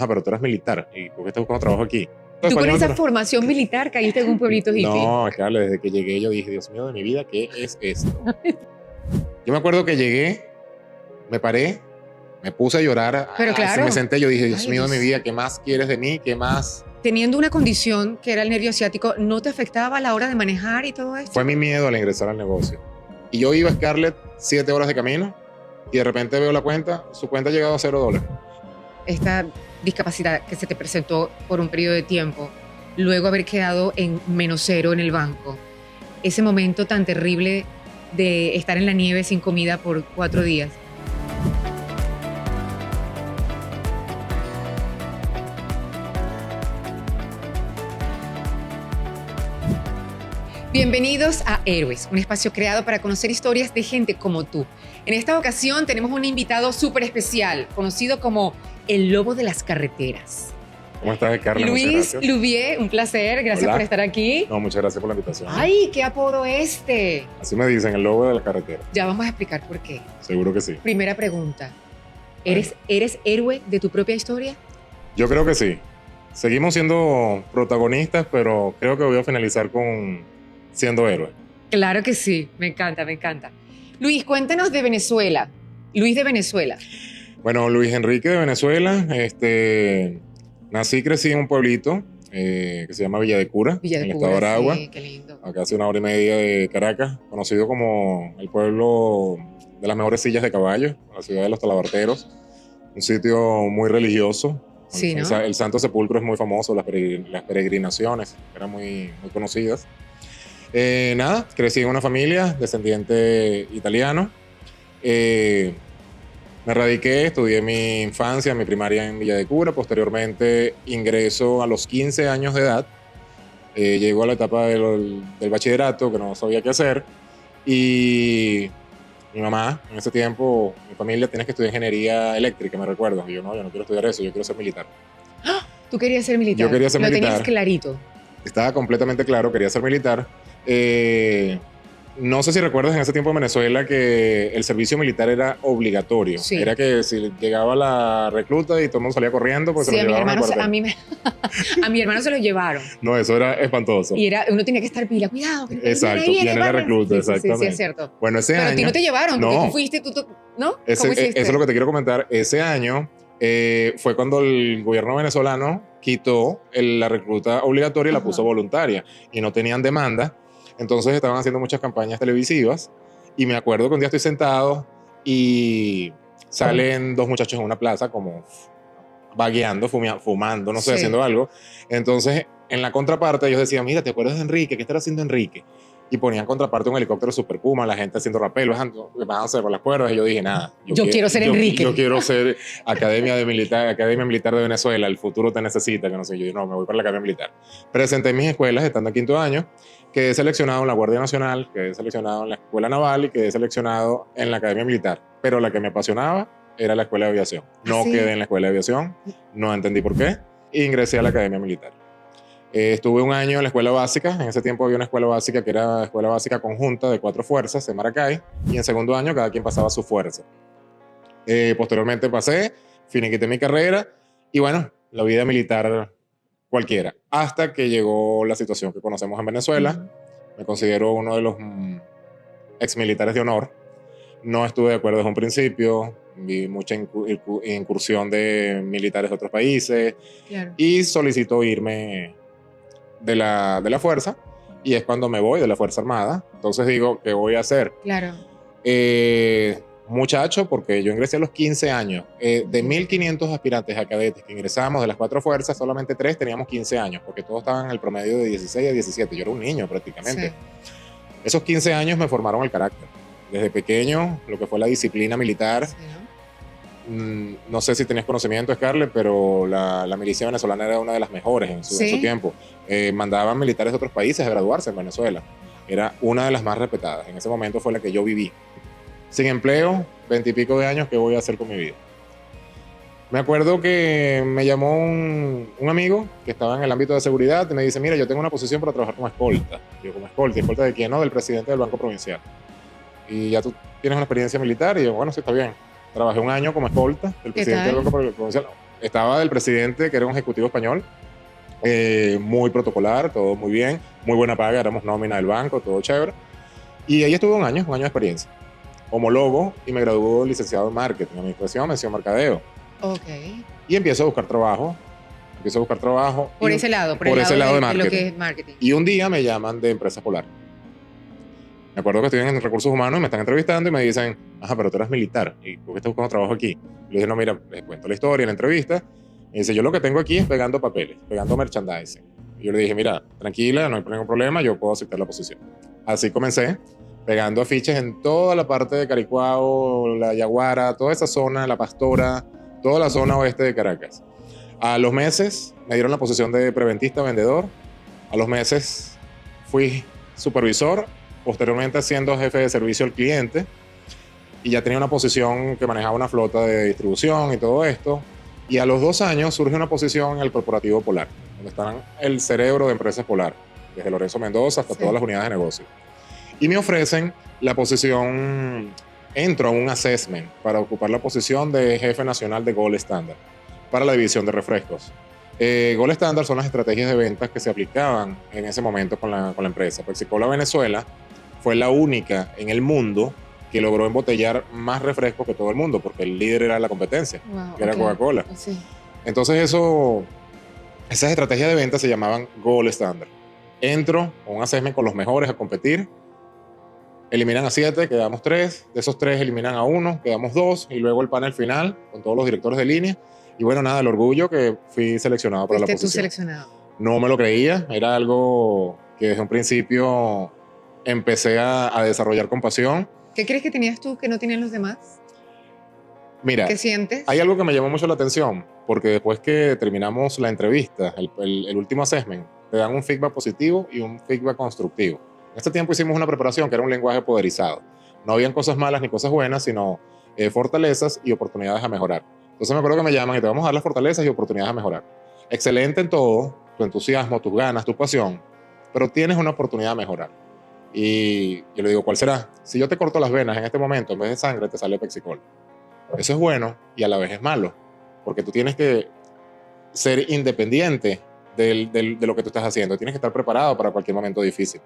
pero tú eres militar, ¿y por qué estás buscando trabajo aquí? Tú con esa Español, formación militar caíste en un pueblito hippie. no, Carla, desde que llegué yo dije, Dios mío de mi vida, ¿qué es esto? Yo me acuerdo que llegué, me paré, me puse a llorar, Pero claro. me senté, yo dije, Dios Ay, mío de Dios. mi vida, ¿qué más quieres de mí? ¿Qué más? Teniendo una condición que era el nervio ciático, ¿no te afectaba a la hora de manejar y todo esto? Fue mi miedo al ingresar al negocio. Y yo iba a Scarlett 7 horas de camino y de repente veo la cuenta, su cuenta ha llegado a $0. Esta discapacidad que se te presentó por un periodo de tiempo, luego haber quedado en -0 en el banco, ese momento tan terrible de estar en la nieve sin comida por 4 días. Bienvenidos a Héroes, un espacio creado para conocer historias de gente como tú. En esta ocasión tenemos un invitado súper especial, conocido como el Lobo de las Carreteras. ¿Cómo estás, Carla? Luis Louvier, un placer, gracias Hola. por estar aquí. No, muchas gracias por la invitación. ¡Ay, qué apodo este! Así me dicen, el lobo de la carretera. Ya vamos a explicar por qué. Seguro que sí. Primera pregunta, ¿eres héroe de tu propia historia? Yo creo que sí. Seguimos siendo protagonistas, pero creo que voy a finalizar con siendo héroe. Claro que sí, me encanta, me encanta. Luis, cuéntanos de Venezuela. Luis de Venezuela. Bueno, Luis Enrique de Venezuela. Nací y crecí en un pueblito que se llama Villa de Cura, Villa de en el Cura, estado de Aragua. sí, qué lindo. A casi 1 hora y media de Caracas, conocido como el pueblo de las mejores sillas de caballo, la ciudad de los talabarteros. Un sitio muy religioso. Sí, ¿no? El Santo Sepulcro es muy famoso, las peregrinaciones eran muy conocidas. Nada, crecí en una familia descendiente italiano. Me radiqué, estudié mi infancia, mi primaria en Villa de Cura. Posteriormente ingreso a los 15 años de edad. Llego a la etapa del bachillerato, que no sabía qué hacer. Y mi mamá, en ese tiempo, mi familia, tienes que estudiar ingeniería eléctrica, me recuerdo. Y yo no quiero estudiar eso, yo quiero ser militar. ¿Tú querías ser militar? Yo quería ser militar. Lo tenías clarito. Estaba completamente claro, quería ser militar. No sé si recuerdas en ese tiempo en Venezuela que el servicio militar era obligatorio. Sí. Era que si llegaba la recluta y todo el mundo salía corriendo, pues Sí, se lo llevaban al cuartel. a mi hermano se lo llevaron. No, eso era espantoso. Y uno tenía que estar pila, cuidado. Que Exacto, viene la recluta, sí, exactamente. Sí, es cierto. Bueno, ese Pero año... a ti no te llevaron, porque No. tú fuiste, ¿no? Eso ¿Cómo hiciste? es lo que te quiero comentar. Ese año fue cuando el gobierno venezolano quitó la recluta obligatoria y la puso voluntaria. Y no tenían demanda. Entonces estaban haciendo muchas campañas televisivas. Y me acuerdo que un día estoy sentado y salen dos muchachos en una plaza como vagueando, fumando, no sé, Sí. haciendo algo. Entonces, en la contraparte ellos decían, mira, ¿te acuerdas de Enrique? ¿Qué estará haciendo Enrique? Y ponían contraparte un helicóptero Super Puma, la gente haciendo rappel, bajándose por las cuerdas. Y yo dije, nada. Yo quiero ser Enrique. Yo quiero ser Academia Militar de Venezuela. El futuro te necesita, que no sé. Yo no, me voy para la Academia Militar. Presenté mis escuelas, estando en 5º año. Quedé seleccionado en la Guardia Nacional, quedé seleccionado en la Escuela Naval y quedé seleccionado en la Academia Militar. Pero la que me apasionaba era la Escuela de Aviación. No ¿Sí? quedé en la Escuela de Aviación, no entendí por qué. E ingresé a la Academia Militar. Estuve un año en la escuela básica. En ese tiempo había una escuela básica que era escuela básica conjunta de 4 fuerzas en Maracay. Y en 2º año cada quien pasaba su fuerza. Posteriormente pasé, finiquité mi carrera. Y bueno, la vida militar cualquiera. Hasta que llegó la situación que conocemos en Venezuela. Me considero uno de los exmilitares de honor. No estuve de acuerdo desde un principio. Vi mucha incursión de militares de otros países. Claro. Y solicito irme de la fuerza, y es cuando me voy de la Fuerza Armada. Entonces digo, ¿qué voy a hacer? Claro. Muchacho, porque yo ingresé a los 15 años. De 1.500 aspirantes a cadetes que ingresamos de las 4 fuerzas, solamente 3 teníamos 15 años, porque todos estaban en el promedio de 16 a 17. Yo era un niño prácticamente. Sí. Esos 15 años me formaron el carácter. Desde pequeño, lo que fue la disciplina militar. Sí, ¿no? No sé si tenías conocimiento, Scarlett, pero la milicia venezolana era una de las mejores en su tiempo. Mandaban militares de otros países a graduarse en Venezuela. Era una de las más respetadas. En ese momento fue la que yo viví. Sin empleo, 20 y pico de años, ¿qué voy a hacer con mi vida? Me acuerdo que me llamó un amigo que estaba en el ámbito de seguridad y me dice, mira, yo tengo una posición para trabajar como escolta. Yo, ¿como escolta? ¿Escolta de quién? No, del presidente del Banco Provincial. Y ya tú tienes una experiencia militar. Y yo, bueno, sí, está bien. Trabajé un año como escolta del presidente del Banco Provincial. estaba el presidente, que era un ejecutivo español, muy protocolar, todo muy bien, muy buena paga, éramos nómina del banco, todo chévere. Y ahí estuve un año de experiencia. Homólogo y me graduó licenciado en marketing, administración, mención mercadeo. Ok. Y empiezo a buscar trabajo. Por ese lado, por ese lado de marketing. lo que es marketing. Y un día me llaman de Empresa Polar. Me acuerdo que estoy en recursos humanos y me están entrevistando y me dicen, ajá, pero tú eres militar, ¿y por qué estás buscando trabajo aquí? Le dije, no, mira, les cuento la historia, la entrevista. Y dice, yo lo que tengo aquí es pegando papeles, pegando merchandising. Y yo le dije, mira, tranquila, no hay ningún problema, yo puedo aceptar la posición. Así comencé, pegando afiches en toda la parte de Caricuao, La Yaguara, toda esa zona, La Pastora, toda la zona oeste de Caracas. A los meses me dieron la posición de preventista vendedor. A los meses fui supervisor, posteriormente siendo jefe de servicio al cliente, y ya tenía una posición que manejaba una flota de distribución y todo esto. Y a los 2 años surge una posición en el Corporativo Polar, donde están el cerebro de Empresas Polar, desde Lorenzo Mendoza hasta todas las unidades de negocio. Y me ofrecen la posición, entro a un assessment para ocupar la posición de jefe nacional de Gold Standard para la división de refrescos. Gold Standard son las estrategias de ventas que se aplicaban en ese momento con la empresa. Pepsi-Cola Venezuela fue la única en el mundo que logró embotellar más refrescos que todo el mundo, porque el líder era la competencia, que era Coca-Cola. Sí. Entonces esas estrategias de venta se llamaban Gold Standard. Entro con un assessment con los mejores a competir, eliminan a 7, quedamos 3, de esos 3 eliminan a 1, quedamos 2, y luego el panel final con todos los directores de línea. Y bueno, nada, el orgullo que fui seleccionado para la posición. Tú seleccionado. No me lo creía, era algo que desde un principio empecé a desarrollar con pasión. ¿Qué crees que tenías tú que no tenían los demás? Mira, ¿qué sientes? Hay algo que me llamó mucho la atención, porque después que terminamos la entrevista, el último assessment, te dan un feedback positivo y un feedback constructivo. En este tiempo hicimos una preparación que era un lenguaje poderizado. No habían cosas malas ni cosas buenas, sino fortalezas y oportunidades a mejorar. Entonces me acuerdo que me llaman y te vamos a dar las fortalezas y oportunidades a mejorar. Excelente en todo, tu entusiasmo, tus ganas, tu pasión, pero tienes una oportunidad a mejorar. Y yo le digo, ¿cuál será? Si yo te corto las venas en este momento, en vez de sangre, te sale Pepsi-Cola. Eso es bueno y a la vez es malo, porque tú tienes que ser independiente de lo que tú estás haciendo. Tienes que estar preparado para cualquier momento difícil.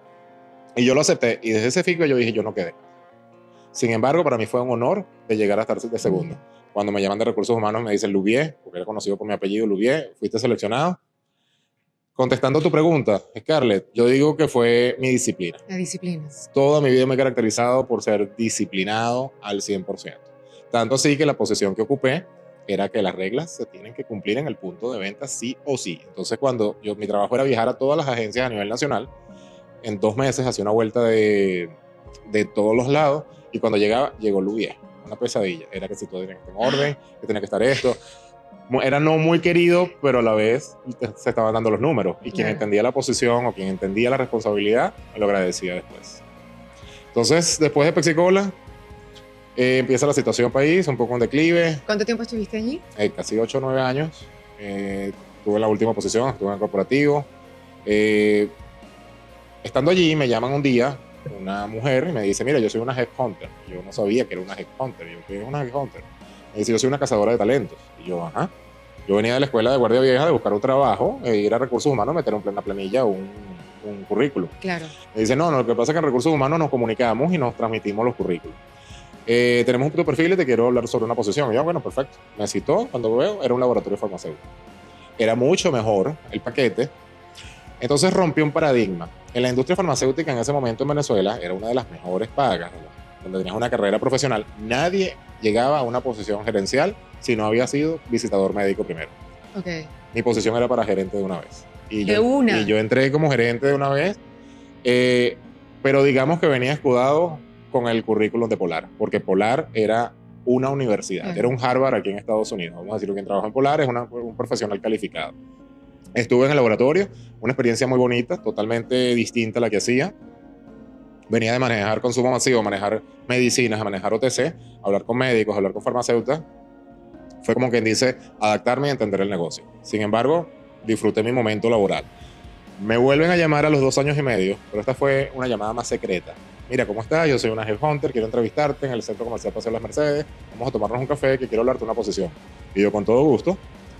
Y yo lo acepté, y desde ese feedback yo dije, yo no quedé. Sin embargo, para mí fue un honor de llegar a estar de segundo. Cuando me llaman de recursos humanos me dicen Louvier, porque era conocido por mi apellido Louvier, fuiste seleccionado. Contestando tu pregunta, Scarlett, yo digo que fue mi disciplina. Las disciplinas. Toda mi vida me he caracterizado por ser disciplinado al 100%. Tanto así que la posición que ocupé era que las reglas se tienen que cumplir en el punto de venta sí o sí. Entonces, cuando mi trabajo era viajar a todas las agencias a nivel nacional, en 2 meses hacía una vuelta de todos los lados, y cuando llegó Louvier. Una pesadilla. Era que si todo tenía que estar en orden, que tenía que estar esto. Era no muy querido, pero a la vez se estaban dando los números. Y quien entendía la posición o quien entendía la responsabilidad, me lo agradecía después. Entonces, después de Pepsi-Cola, empieza la situación país, un poco en declive. ¿Cuánto tiempo estuviste allí? Casi 8 o 9 años. Estuve en la última posición, estuve en el corporativo. Estando allí, me llaman un día una mujer y me dice, mira, yo soy una headhunter. Yo no sabía que era una headhunter. Yo, ¿qué es una headhunter? Me dice, yo soy una cazadora de talentos. Y yo, ajá. Yo venía de la escuela de guardia vieja de buscar un trabajo, ir a recursos humanos, meter en una planilla un currículum. Claro. Me dice, no, lo que pasa es que en recursos humanos nos comunicamos y nos transmitimos los currículums. Tenemos un perfil y te quiero hablar sobre una posición. Y yo, bueno, perfecto. Me citó, cuando veo, era un laboratorio farmacéutico. Era mucho mejor el paquete. Entonces rompió un paradigma. En la industria farmacéutica en ese momento en Venezuela era una de las mejores pagas, donde tenías una carrera profesional. Nadie llegaba a una posición gerencial si no había sido visitador médico primero. Okay. Mi posición era para gerente de una vez. Y yo entré como gerente de una vez, pero digamos que venía escudado con el currículum de Polar, porque Polar era una universidad, era un Harvard aquí en Estados Unidos. Vamos a decir, quien trabaja en Polar es un profesional calificado. Estuve en el laboratorio, una experiencia muy bonita, totalmente distinta a la que hacía. Venía de manejar consumo masivo, manejar medicinas, a manejar OTC, hablar con médicos, hablar con farmacéuticas. Fue como quien dice, adaptarme y entender el negocio. Sin embargo, disfruté mi momento laboral. Me vuelven a llamar a los 2 años y medio, pero esta fue una llamada más secreta. Mira, ¿cómo estás? Yo soy una headhunter, quiero entrevistarte en el Centro Comercial Paseo Las Mercedes. Vamos a tomarnos un café, que quiero hablarte de una posición. Y yo, con todo gusto.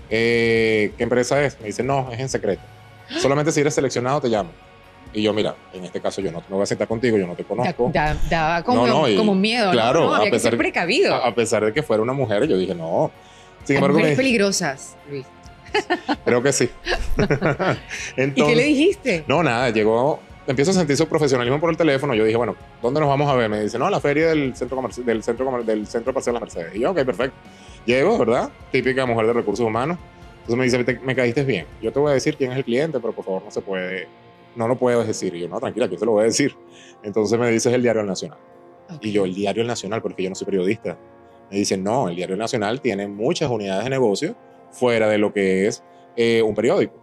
¿Qué empresa es? Me dice, no, es en secreto. Solamente si eres seleccionado te llamo. Y yo, mira, en este caso yo no me voy a sentar contigo, yo no te conozco. Da como, como miedo, claro, ¿no? Había que ser precavido. A pesar de que fuera una mujer, yo dije, no. Sin Hay embargo, mujeres peligrosas, Luis. Creo que sí. Entonces, ¿y qué le dijiste? No, nada, empiezo a sentir su profesionalismo por el teléfono. Yo dije, bueno, ¿dónde nos vamos a ver? Me dice, no, a la feria del centro parcial Las Mercedes. Y yo, ok, perfecto. Llego, ¿verdad? Típica mujer de recursos humanos. Entonces me dice, me caíste bien. Yo te voy a decir quién es el cliente, pero por favor no lo puedo decir. Y yo, no, tranquila, yo te lo voy a decir. Entonces me dice, es el Diario El Nacional. Okay. Y yo, el Diario El Nacional, porque yo no soy periodista. Me dice, no, el Diario El Nacional tiene muchas unidades de negocio fuera de lo que es un periódico.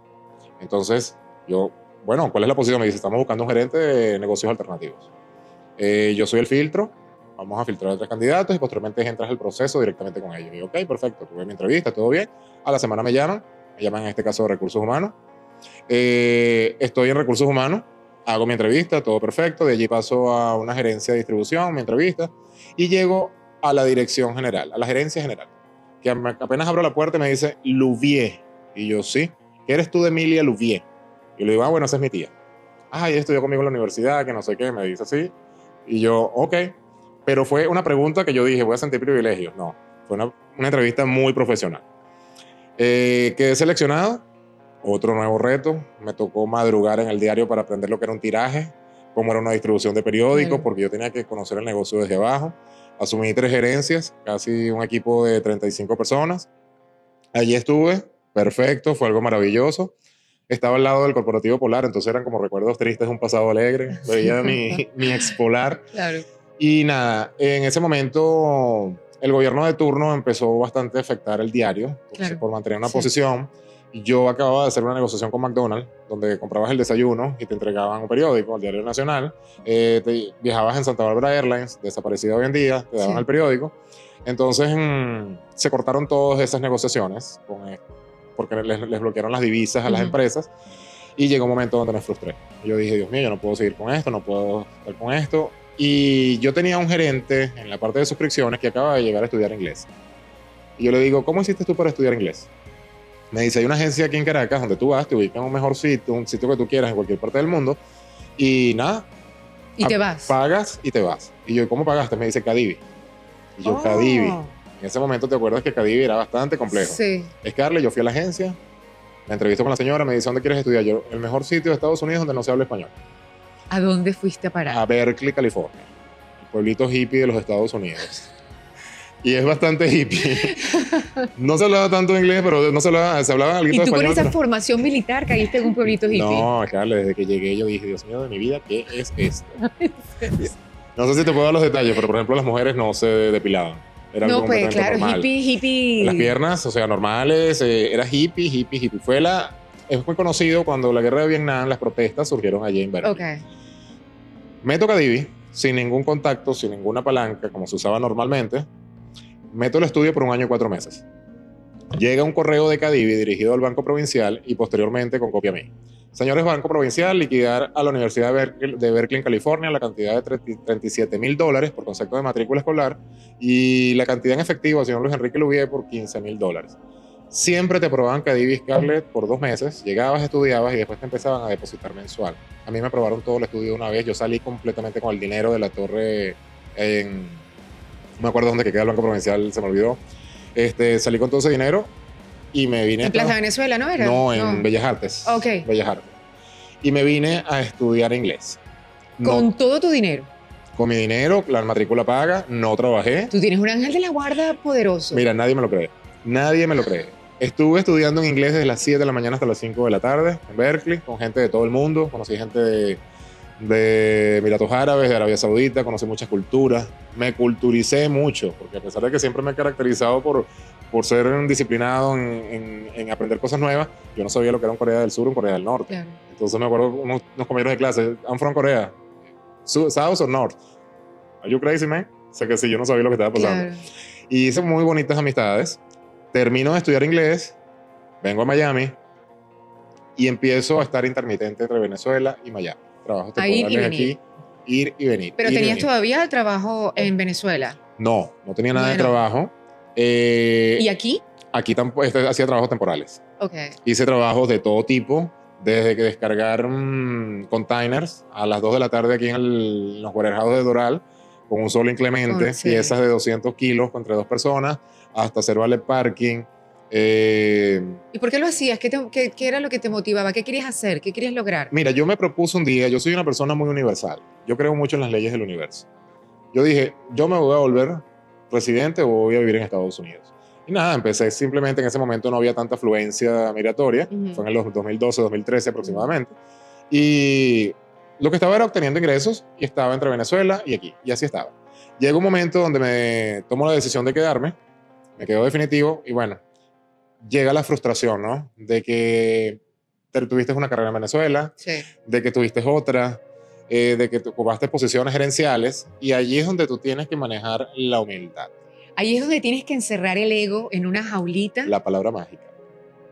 Entonces, yo, bueno, ¿cuál es la posición? Me dice, estamos buscando un gerente de negocios alternativos. Yo soy el filtro, vamos a filtrar a 3 candidatos y posteriormente entras el proceso directamente con ellos. Y yo, ok, perfecto, tuve mi entrevista, todo bien. A la semana me llaman en este caso de recursos humanos. Estoy en recursos humanos, hago mi entrevista, todo perfecto. De allí paso a una gerencia de distribución, mi entrevista, y llego a la dirección general, a la gerencia general. Que apenas abro la puerta y me dice, Louvier. Y yo, sí. ¿Qué eres tú de Emilia Louvier? Y le digo, bueno, esa es mi tía. Ella estudió conmigo en la universidad, que no sé qué, me dice así. Y yo, ok. Pero fue una pregunta que yo dije, voy a sentir privilegios. No, fue una entrevista muy profesional. Quedé seleccionado, otro nuevo reto. Me tocó madrugar en el diario para aprender lo que era un tiraje, cómo era una distribución de periódicos, porque yo tenía que conocer el negocio desde abajo. Asumí 3 gerencias, casi un equipo de 35 personas. Allí estuve, perfecto, fue algo maravilloso. Estaba al lado del Corporativo Polar, entonces eran como recuerdos tristes de un pasado alegre. Veía mi ex Polar. Claro. Y nada, en ese momento el gobierno de turno empezó bastante a afectar el diario, claro, por mantener una posición. Yo acababa de hacer una negociación con McDonald's, donde comprabas el desayuno y te entregaban un periódico, el Diario Nacional. Viajabas en Santa Bárbara Airlines, desaparecida hoy en día, te daban el periódico. Entonces se cortaron todas esas negociaciones porque les bloquearon las divisas a las empresas. Y llegó un momento donde me frustré. Yo dije, Dios mío, yo no puedo seguir con esto, no puedo estar con esto. Y yo tenía un gerente en la parte de suscripciones que acaba de llegar a estudiar inglés. Y yo le digo, ¿cómo hiciste tú para estudiar inglés? Me dice, hay una agencia aquí en Caracas donde tú vas, te ubican en un mejor sitio, un sitio que tú quieras en cualquier parte del mundo. Y nada. Y te vas. Pagas y te vas. Y yo, ¿cómo pagaste? Me dice, Cadivi. Y yo, Cadivi. En ese momento te acuerdas que Cadivi era bastante complejo. Sí. Scarlett, yo fui a la agencia, me entrevisto con la señora, me dice, ¿dónde quieres estudiar? Yo, el mejor sitio de Estados Unidos donde no se habla español. ¿A dónde fuiste a parar? A Berkeley, California. El pueblito hippie de los Estados Unidos. Y es bastante hippie. No se hablaba tanto inglés, pero se hablaba algo de español. ¿Y tú con esa formación militar caíste en un pueblito hippie? No, Carla, desde que llegué yo dije, Dios mío, de mi vida, ¿qué es esto? No sé si te puedo dar los detalles, pero por ejemplo las mujeres no se depilaban. Era no, pues claro, normal. hippie. Las piernas, o sea, normales, era hippie. Es muy conocido cuando la guerra de Vietnam, las protestas surgieron allí en Berkeley. Okay. Meto Cadivi, sin ningún contacto, sin ninguna palanca, como se usaba normalmente. Meto el estudio por 1 año y 4 meses. Llega un correo de Cadivi dirigido al Banco Provincial y posteriormente con copia a mí. Señores Banco Provincial, liquidar a la Universidad de Berkeley en California la cantidad de $37,000 por concepto de matrícula escolar y la cantidad en efectivo al señor Luis Enrique Louvier por $15,000. Siempre te aprobaban Cadivi y Scarlett por 2 meses, llegabas, estudiabas y después te empezaban a depositar mensual. A mí me aprobaron todo el estudio de una vez, yo salí completamente con el dinero de la torre no me acuerdo dónde queda el Banco Provincial, se me olvidó. Salí con todo ese dinero y me vine... ¿En Plaza Venezuela, no era? No, en Bellas Artes. Ok. Bellas Artes. Y me vine a estudiar inglés. ¿Con todo tu dinero? Con mi dinero, la matrícula paga, no trabajé. Tú tienes un ángel de la guarda poderoso. Mira, nadie me lo cree. Nadie me lo cree. Estuve estudiando en inglés desde las 7 de la mañana hasta las 5 de la tarde en Berkeley, con gente de todo el mundo. Conocí gente de Emiratos Árabes, de Arabia Saudita, conocí muchas culturas, me culturicé mucho, porque a pesar de que siempre me he caracterizado por ser disciplinado en aprender cosas nuevas, yo no sabía lo que era un Corea del Sur o un Corea del Norte. Claro. Entonces me acuerdo unos compañeros de clase, I'm from Corea, South or North, are you crazy, man? O sea que sí, yo no sabía lo que estaba pasando. Claro. Y hice muy bonitas amistades, termino de estudiar inglés, vengo a Miami y empiezo a estar intermitente entre Venezuela y Miami. Trabajos temporales aquí, ir y venir. ¿Pero tenías todavía trabajo en Venezuela? No tenía nada de trabajo. ¿Y aquí? Aquí hacía trabajos temporales. Ok. Hice trabajos de todo tipo, desde que descargar containers a las 2 de la tarde aquí en los warehouses de Doral, con un sol inclemente, Sí. piezas de 200 kilos entre 2 personas, hasta hacer valet parking. ¿Y por qué lo hacías? ¿Qué era lo que te motivaba? ¿Qué querías hacer? ¿Qué querías lograr? Mira, yo me propuse un día, yo soy una persona muy universal, yo creo mucho en las leyes del universo. Yo dije, yo me voy a volver residente o voy a vivir en Estados Unidos. Y nada, empecé simplemente, en ese momento no había tanta afluencia migratoria, fue en el 2012, 2013 aproximadamente, y lo que estaba era obteniendo ingresos y estaba entre Venezuela y aquí, y así estaba. Llega un momento donde me tomo la decisión de quedarme, me quedo definitivo, y bueno, llega la frustración, ¿no? De que tuviste una carrera en Venezuela, Sí. de que tuviste otra, de que ocupaste posiciones gerenciales, y allí es donde tú tienes que manejar la humildad. Ahí es donde tienes que encerrar el ego en una jaulita, La palabra mágica.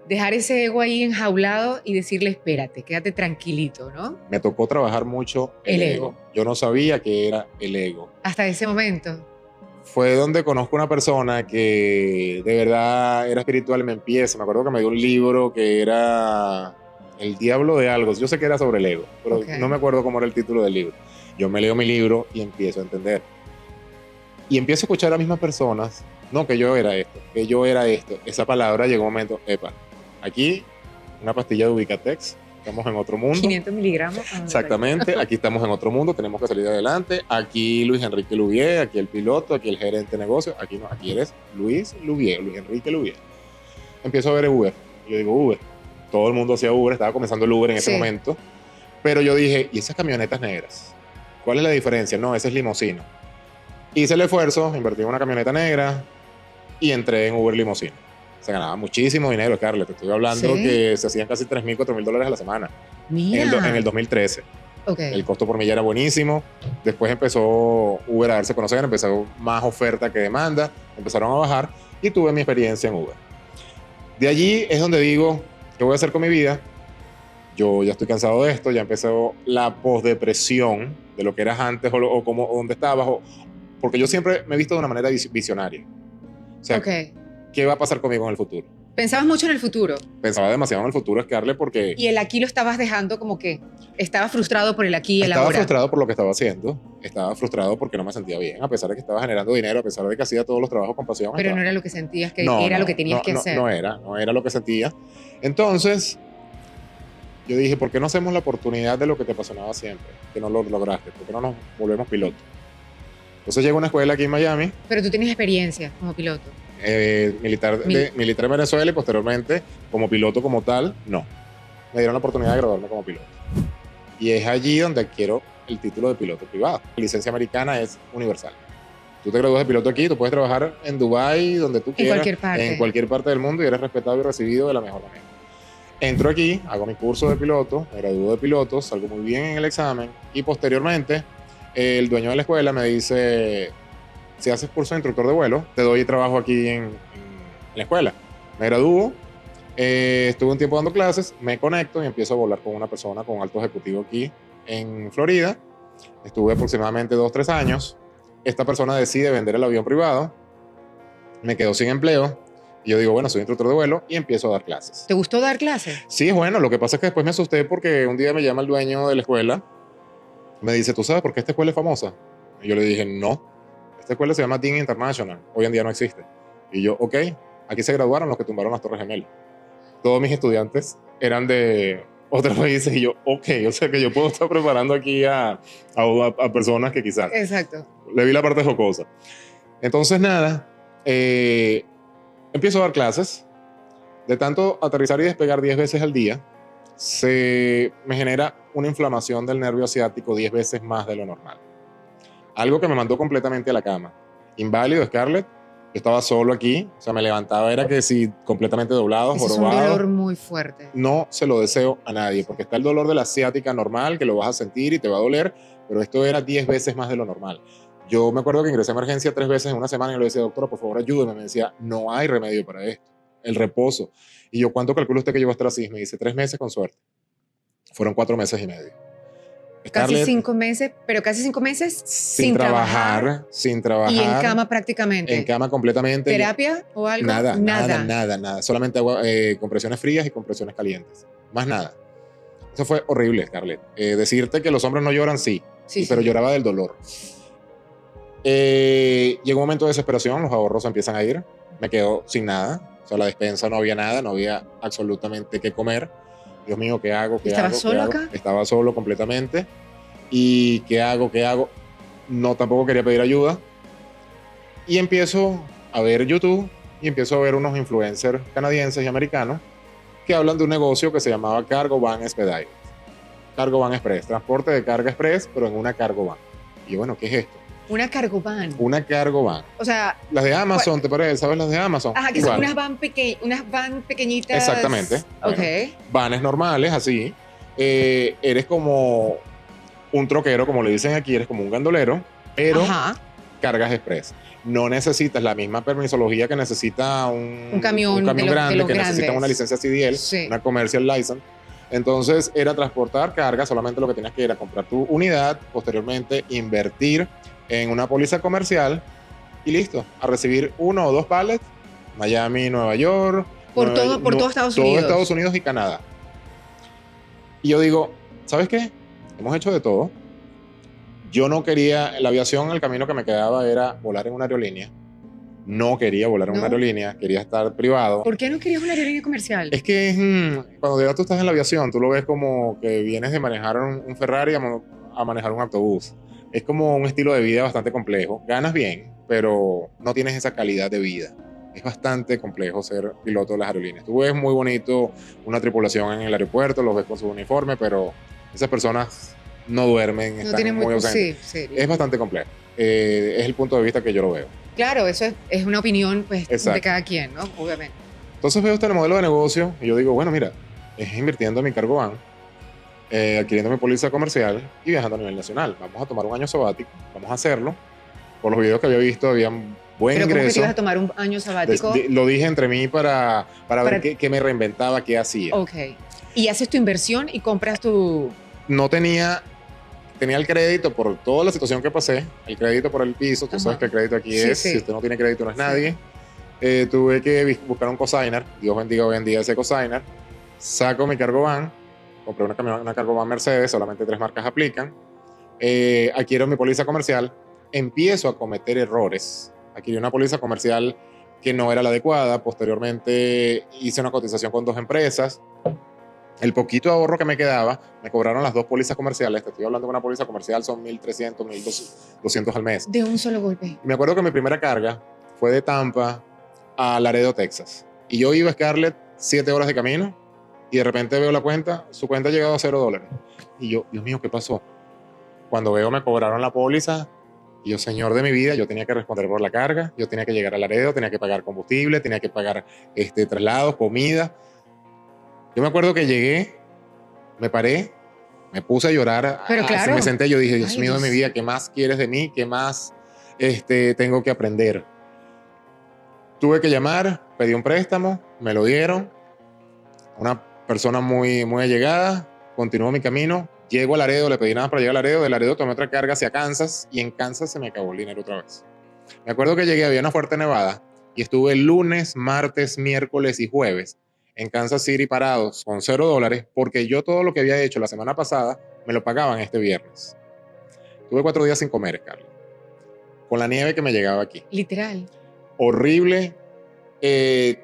dejar ese ego ahí enjaulado y decirle, espérate, quédate tranquilito, ¿no? Me tocó trabajar mucho el ego. Yo no sabía qué era el ego. Hasta ese momento. Fue donde conozco una persona que de verdad era espiritual y me empieza. Me acuerdo que me dio un libro que era El Diablo de Algo. Yo sé que era sobre el ego, pero no me acuerdo cómo era el título del libro. Yo me leo mi libro y empiezo a entender. Y empiezo a escuchar a las mismas personas. No, que yo era esto, que yo era esto. Esa palabra llegó un momento, epa, aquí una pastilla de Ubicatex. Estamos en otro mundo. 500 miligramos. Exactamente, aquí estamos en otro mundo, tenemos que salir adelante. Aquí Luis Enrique Louvier, aquí el piloto, aquí el gerente de negocio, aquí no, aquí eres Luis Louvier, Luis Enrique Louvier. Empiezo a ver Uber, yo digo Uber, todo el mundo hacía Uber, estaba comenzando el Uber en ese momento, pero yo dije, ¿y esas camionetas negras? ¿Cuál es la diferencia? No, ese es limosina. Hice el esfuerzo, invertí en una camioneta negra y entré en Uber limosina. Se ganaba muchísimo dinero, Scarlett. Te estoy hablando que se hacían casi $3,000, $4,000 a la semana. Mira. En el 2013. Okay. El costo por milla era buenísimo. Después empezó Uber a darse a conocer, empezó más oferta que demanda, empezaron a bajar y tuve mi experiencia en Uber. De allí es donde digo, ¿qué voy a hacer con mi vida? Yo ya estoy cansado de esto, ya empezó la posdepresión de lo que eras antes o dónde estabas, porque yo siempre me he visto de una manera visionaria. O sea, ¿qué va a pasar conmigo en el futuro? ¿Pensabas mucho en el futuro? Pensaba demasiado en el futuro, Scarlett, porque... ¿Y el aquí lo estabas dejando como que estaba frustrado por el aquí y el ahora? Estaba frustrado por lo que estaba haciendo. Estaba frustrado porque no me sentía bien, a pesar de que estaba generando dinero, a pesar de que hacía todos los trabajos con pasión. Pero no era lo que sentías que era lo que tenías que hacer. No era lo que sentía. Entonces, yo dije, ¿por qué no hacemos la oportunidad de lo que te apasionaba siempre? Que no lo lograste. ¿Por qué no nos volvemos pilotos? Entonces llego a una escuela aquí en Miami. Pero tú tienes experiencia como piloto. Militar en Venezuela y posteriormente como piloto como tal, no. Me dieron la oportunidad de graduarme como piloto. Y es allí donde adquiero el título de piloto privado. La licencia americana es universal. Tú te gradúas de piloto aquí, tú puedes trabajar en Dubái, donde tú quieras, en cualquier parte del mundo, y eres respetado y recibido de la mejor manera. Entro aquí, hago mi curso de piloto, me gradúo de piloto, salgo muy bien en el examen y posteriormente el dueño de la escuela me dice, si haces curso de instructor de vuelo, te doy trabajo aquí en la escuela. Me gradúo, estuve un tiempo dando clases, me conecto y empiezo a volar con una persona, con un alto ejecutivo aquí en Florida. Estuve aproximadamente 2-3 años. Esta persona decide vender el avión privado, me quedo sin empleo y yo digo, bueno, soy instructor de vuelo y empiezo a dar clases. ¿Te gustó dar clases? Sí, bueno, lo que pasa es que después me asusté porque un día me llama el dueño de la escuela, me dice, ¿tú sabes por qué esta escuela es famosa? Y yo le dije, no. Esta escuela se llama Dean International. Hoy en día no existe. Y yo, ok, aquí se graduaron los que tumbaron las Torres Gemelas. Todos mis estudiantes eran de otros países y yo, ok, o sea que yo puedo estar preparando aquí a personas que quizás... Exacto. Le vi la parte jocosa. Entonces, nada, empiezo a dar clases. De tanto aterrizar y despegar 10 veces al día, me genera una inflamación del nervio asiático 10 veces más de lo normal. Algo que me mandó completamente a la cama. Inválido, Scarlett. Yo estaba solo aquí, o sea, me levantaba, era que sí, completamente doblado, jorobado. Es un dolor muy fuerte. No se lo deseo a nadie, porque está el dolor de la asiática normal, que lo vas a sentir y te va a doler, pero esto era 10 veces más de lo normal. Yo me acuerdo que ingresé a emergencia 3 veces en una semana y le decía, doctora, por favor, ayúdeme. Me decía, no hay remedio para esto. El reposo. Y yo, ¿cuánto calcula usted que yo voy a estar así? Me dice, 3 meses con suerte. Fueron 4 meses y medio. Casi Scarlett, 5 meses, pero casi 5 meses sin trabajar, sin trabajar. Y en cama prácticamente. En cama completamente. ¿Terapia o algo? Nada. Solamente agua, compresiones frías y compresiones calientes. Más nada. Eso fue horrible, Scarlett. Decirte que los hombres no lloran, sí, pero lloraba del dolor. Llegó un momento de desesperación, los ahorros empiezan a ir. Me quedo sin nada. O sea, la despensa no había nada, no había absolutamente qué comer. Dios mío, ¿qué hago? ¿Estabas solo acá? Estaba solo completamente. ¿Y qué hago? No, tampoco quería pedir ayuda. Y empiezo a ver YouTube y empiezo a ver unos influencers canadienses y americanos que hablan de un negocio que se llamaba Cargo Van Expedite. Cargo Van Express, transporte de carga express, pero en una cargo van. Y yo, bueno, ¿qué es esto? Una cargo van. Una cargo van. O sea, las de Amazon, ¿te parece? ¿Sabes las de Amazon? Ajá, que igual. son unas van pequeñitas. Exactamente. Ok. Bueno, vanes normales, así. Eres como un troquero, como le dicen aquí, eres como un gandolero, pero Ajá. cargas express. No necesitas la misma permisología que necesita un camión grande, que necesita una licencia CDL, sí. Una commercial license. Entonces era transportar carga, solamente lo que tenías que ir a comprar tu unidad, posteriormente invertir en una póliza comercial y listo, a recibir 1 o 2 pallets, Miami, Nueva York, por todo Estados Unidos. Todo Estados Unidos y Canadá. Y yo digo, ¿sabes qué? Hemos hecho de todo. Yo no quería, la aviación, el camino que me quedaba era volar en una aerolínea. No quería volar en una aerolínea, quería estar privado. ¿Por qué no querías una aerolínea comercial? Es que cuando ya tú estás en la aviación, tú lo ves como que vienes de manejar un Ferrari a manejar un autobús. Es como un estilo de vida bastante complejo. Ganas bien, pero no tienes esa calidad de vida. Es bastante complejo ser piloto de las aerolíneas. Tú ves muy bonito una tripulación en el aeropuerto, los ves con su uniforme, pero esas personas no duermen, están muy ausentes. Sí. Es bastante complejo. Es el punto de vista que yo lo veo. Claro, eso es una opinión pues, Exacto. de cada quien, ¿no? Obviamente. Entonces veo este modelo de negocio y yo digo, bueno, mira, es invirtiendo en mi cargo van, adquiriendo mi póliza comercial y viajando a nivel nacional. Vamos a tomar un año sabático, vamos a hacerlo. Por los videos que había visto, había un buen ¿Pero ingreso. cómo que te ibas a tomar un año sabático? Lo dije entre mí para ver qué me reinventaba, qué hacía. Ok. Y haces tu inversión y compras tu... No tenía el crédito por toda la situación que pasé, el crédito por el piso, tú sabes que el crédito aquí es, si usted no tiene crédito no es nadie. Tuve que buscar un cosigner, Dios bendiga hoy en día ese cosigner, saco mi cargo van, compré una cargo van Mercedes, solamente 3 marcas aplican, adquiero mi póliza comercial, empiezo a cometer errores, adquirí una póliza comercial que no era la adecuada, posteriormente hice una cotización con 2 empresas, el poquito ahorro que me quedaba, me cobraron las 2 pólizas comerciales. Te estoy hablando de una póliza comercial, son 1.300, 1.200 al mes. De un solo golpe. Me acuerdo que mi primera carga fue de Tampa a Laredo, Texas. Y yo iba a Scarlett 7 horas de camino y de repente veo la cuenta, su cuenta ha llegado a $0. Y yo, Dios mío, ¿qué pasó? Cuando veo me cobraron la póliza y yo, señor de mi vida, yo tenía que responder por la carga, yo tenía que llegar a Laredo, tenía que pagar combustible, tenía que pagar traslados, comida. Yo me acuerdo que llegué, me paré, me puse a llorar. Pero claro. Me senté, yo dije, Dios mío de mi vida, ¿qué más quieres de mí? ¿Qué más tengo que aprender? Tuve que llamar, pedí un préstamo, me lo dieron. Una persona muy, muy allegada, continuó mi camino. Llego a Laredo, le pedí nada para llegar a Laredo. De Laredo tomé otra carga hacia Kansas y en Kansas se me acabó el dinero otra vez. Me acuerdo que llegué, había una fuerte nevada y estuve el lunes, martes, miércoles y jueves en Kansas City parados con $0 porque yo todo lo que había hecho la semana pasada me lo pagaban este viernes. Tuve 4 días sin comer, Carla, con la nieve que me llegaba aquí. Literal. Horrible.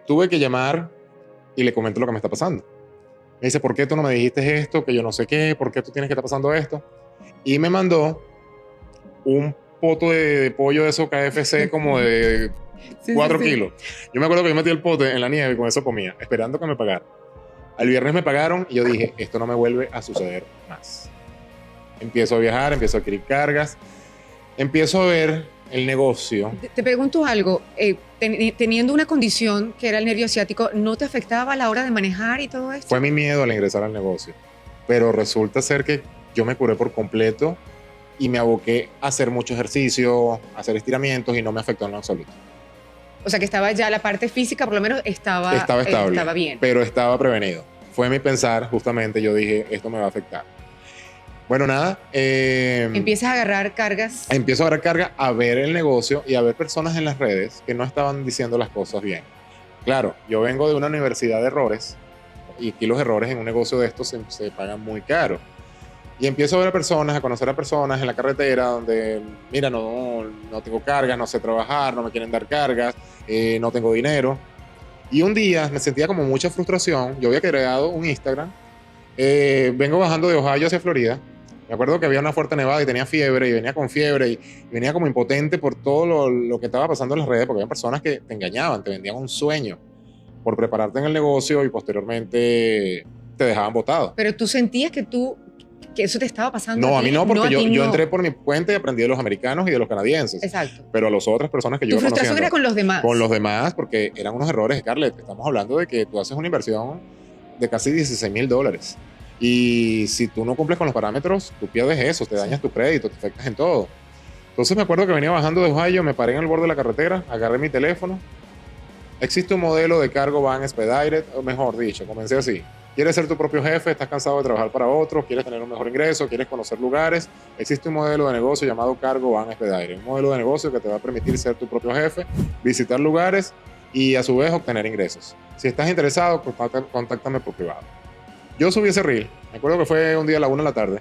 Tuve que llamar y le comento lo que me está pasando. Me dice, ¿por qué tú no me dijiste esto? Que yo no sé qué, ¿por qué tú tienes que estar pasando esto? Y me mandó un poto de pollo de esos KFC como de 4 kilos. Yo me acuerdo que yo metí el pote en la nieve y con eso comía, esperando que me pagaran. Al viernes me pagaron y yo dije, esto no me vuelve a suceder más. Empiezo a viajar, empiezo a adquirir cargas, empiezo a ver el negocio. Te pregunto algo, teniendo una condición que era el nervio ciático, ¿no te afectaba a la hora de manejar y todo esto? Fue mi miedo al ingresar al negocio, pero resulta ser que yo me curé por completo y me aboqué a hacer mucho ejercicio, a hacer estiramientos y no me afectó en lo absoluto. O sea que estaba ya la parte física, por lo menos estaba estable, estaba bien. Pero estaba prevenido. Fue mi pensar, justamente, yo dije, esto me va a afectar. Bueno, nada. Empiezas a agarrar cargas. Empiezo a agarrar carga, a ver el negocio y a ver personas en las redes que no estaban diciendo las cosas bien. Claro, yo vengo de una universidad de errores y aquí los errores en un negocio de estos se pagan muy caro. Y empiezo a ver a personas, a conocer a personas en la carretera donde, mira, no tengo cargas, no sé trabajar, no me quieren dar cargas, no tengo dinero. Y un día me sentía como mucha frustración. Yo había creado un Instagram. Vengo bajando de Ohio hacia Florida. Me acuerdo que había una fuerte nevada y tenía fiebre y venía con fiebre y venía como impotente por todo lo que estaba pasando en las redes, porque había personas que te engañaban, te vendían un sueño por prepararte en el negocio y posteriormente te dejaban botado. Pero tú sentías que eso te estaba pasando. No, a mí no, porque yo no. entré por mi cuenta y aprendí de los americanos y de los canadienses. Exacto. Pero a las otras personas que yo Tu iba frustración conociendo. era con los demás. Con los demás, porque eran unos errores, Scarlett. Estamos hablando de que tú haces una inversión de casi $16,000. Y si tú no cumples con los parámetros, tú pierdes eso, te dañas tu crédito, te afectas en todo. Entonces me acuerdo que venía bajando de Ohio, me paré en el borde de la carretera, agarré mi teléfono. Existe un modelo de cargo van expedited, o mejor dicho, comencé así. ¿Quieres ser tu propio jefe? ¿Estás cansado de trabajar para otros? ¿Quieres tener un mejor ingreso? ¿Quieres conocer lugares? Existe un modelo de negocio llamado Cargo Van Expedited. Un modelo de negocio que te va a permitir ser tu propio jefe, visitar lugares y a su vez obtener ingresos. Si estás interesado, contáctame por privado. Yo subí ese reel. Me acuerdo que fue un día a la 1 de la tarde.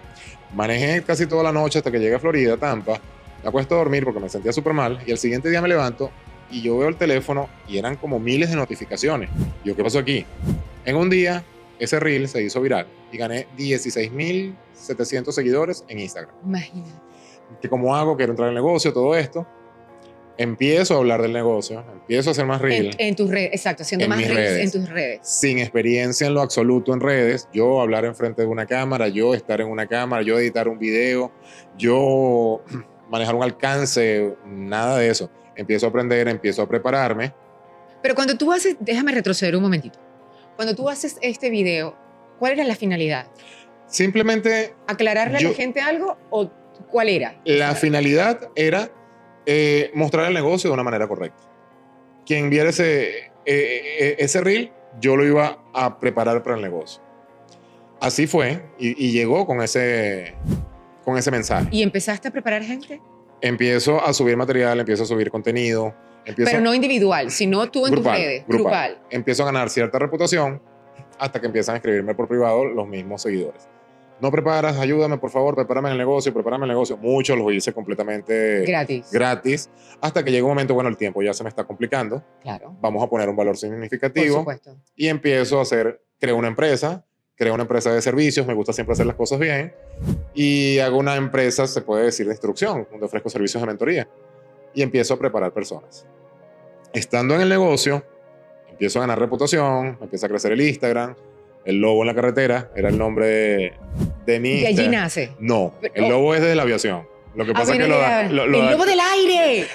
Manejé casi toda la noche hasta que llegué a Florida, Tampa. Me acuesto a dormir porque me sentía súper mal. Y el siguiente día me levanto y yo veo el teléfono y eran como miles de notificaciones. Yo, ¿qué pasó aquí? En un día, ese reel se hizo viral y gané 16,700 seguidores en Instagram. Imagínate. ¿Que cómo hago? Quiero entrar al negocio, todo esto. Empiezo a hablar del negocio, empiezo a hacer más reels. En tus redes, exacto, haciendo En más mis reels redes. en tus redes. Sin experiencia en lo absoluto en redes, yo hablar enfrente de una cámara, yo estar en una cámara, yo editar un video, yo manejar un alcance, nada de eso. Empiezo a aprender, empiezo a prepararme. Pero cuando tú haces, déjame retroceder un momentito. Cuando tú haces este video, ¿cuál era la finalidad? Simplemente ¿Aclararle a la gente algo o cuál era? la finalidad era mostrar el negocio de una manera correcta. Quien viera ese reel, yo lo iba a preparar para el negocio. Así fue y llegó con ese mensaje. ¿Y empezaste a preparar gente? Empiezo a subir material, empiezo a subir contenido. Pero no individual, sino tú en tus redes. Grupal. Empiezo a ganar cierta reputación hasta que empiezan a escribirme por privado los mismos seguidores. No preparas, ayúdame por favor, prepárame el negocio, prepárame el negocio. Muchos los hice completamente gratis, hasta que llega un momento, bueno, el tiempo ya se me está complicando. Claro. Vamos a poner un valor significativo. Por supuesto. Y empiezo a creo una empresa de servicios, me gusta siempre hacer las cosas bien. Y hago una empresa, se puede decir, de instrucción, donde ofrezco servicios de mentoría. Y empiezo a preparar personas. Estando en el negocio, empiezo a ganar reputación, empieza a crecer el Instagram. El lobo en la carretera era el nombre de mi Instagram. ¿De allí nace? No, el lobo es desde la aviación. Lo que pasa es que ¡el lobo del aire!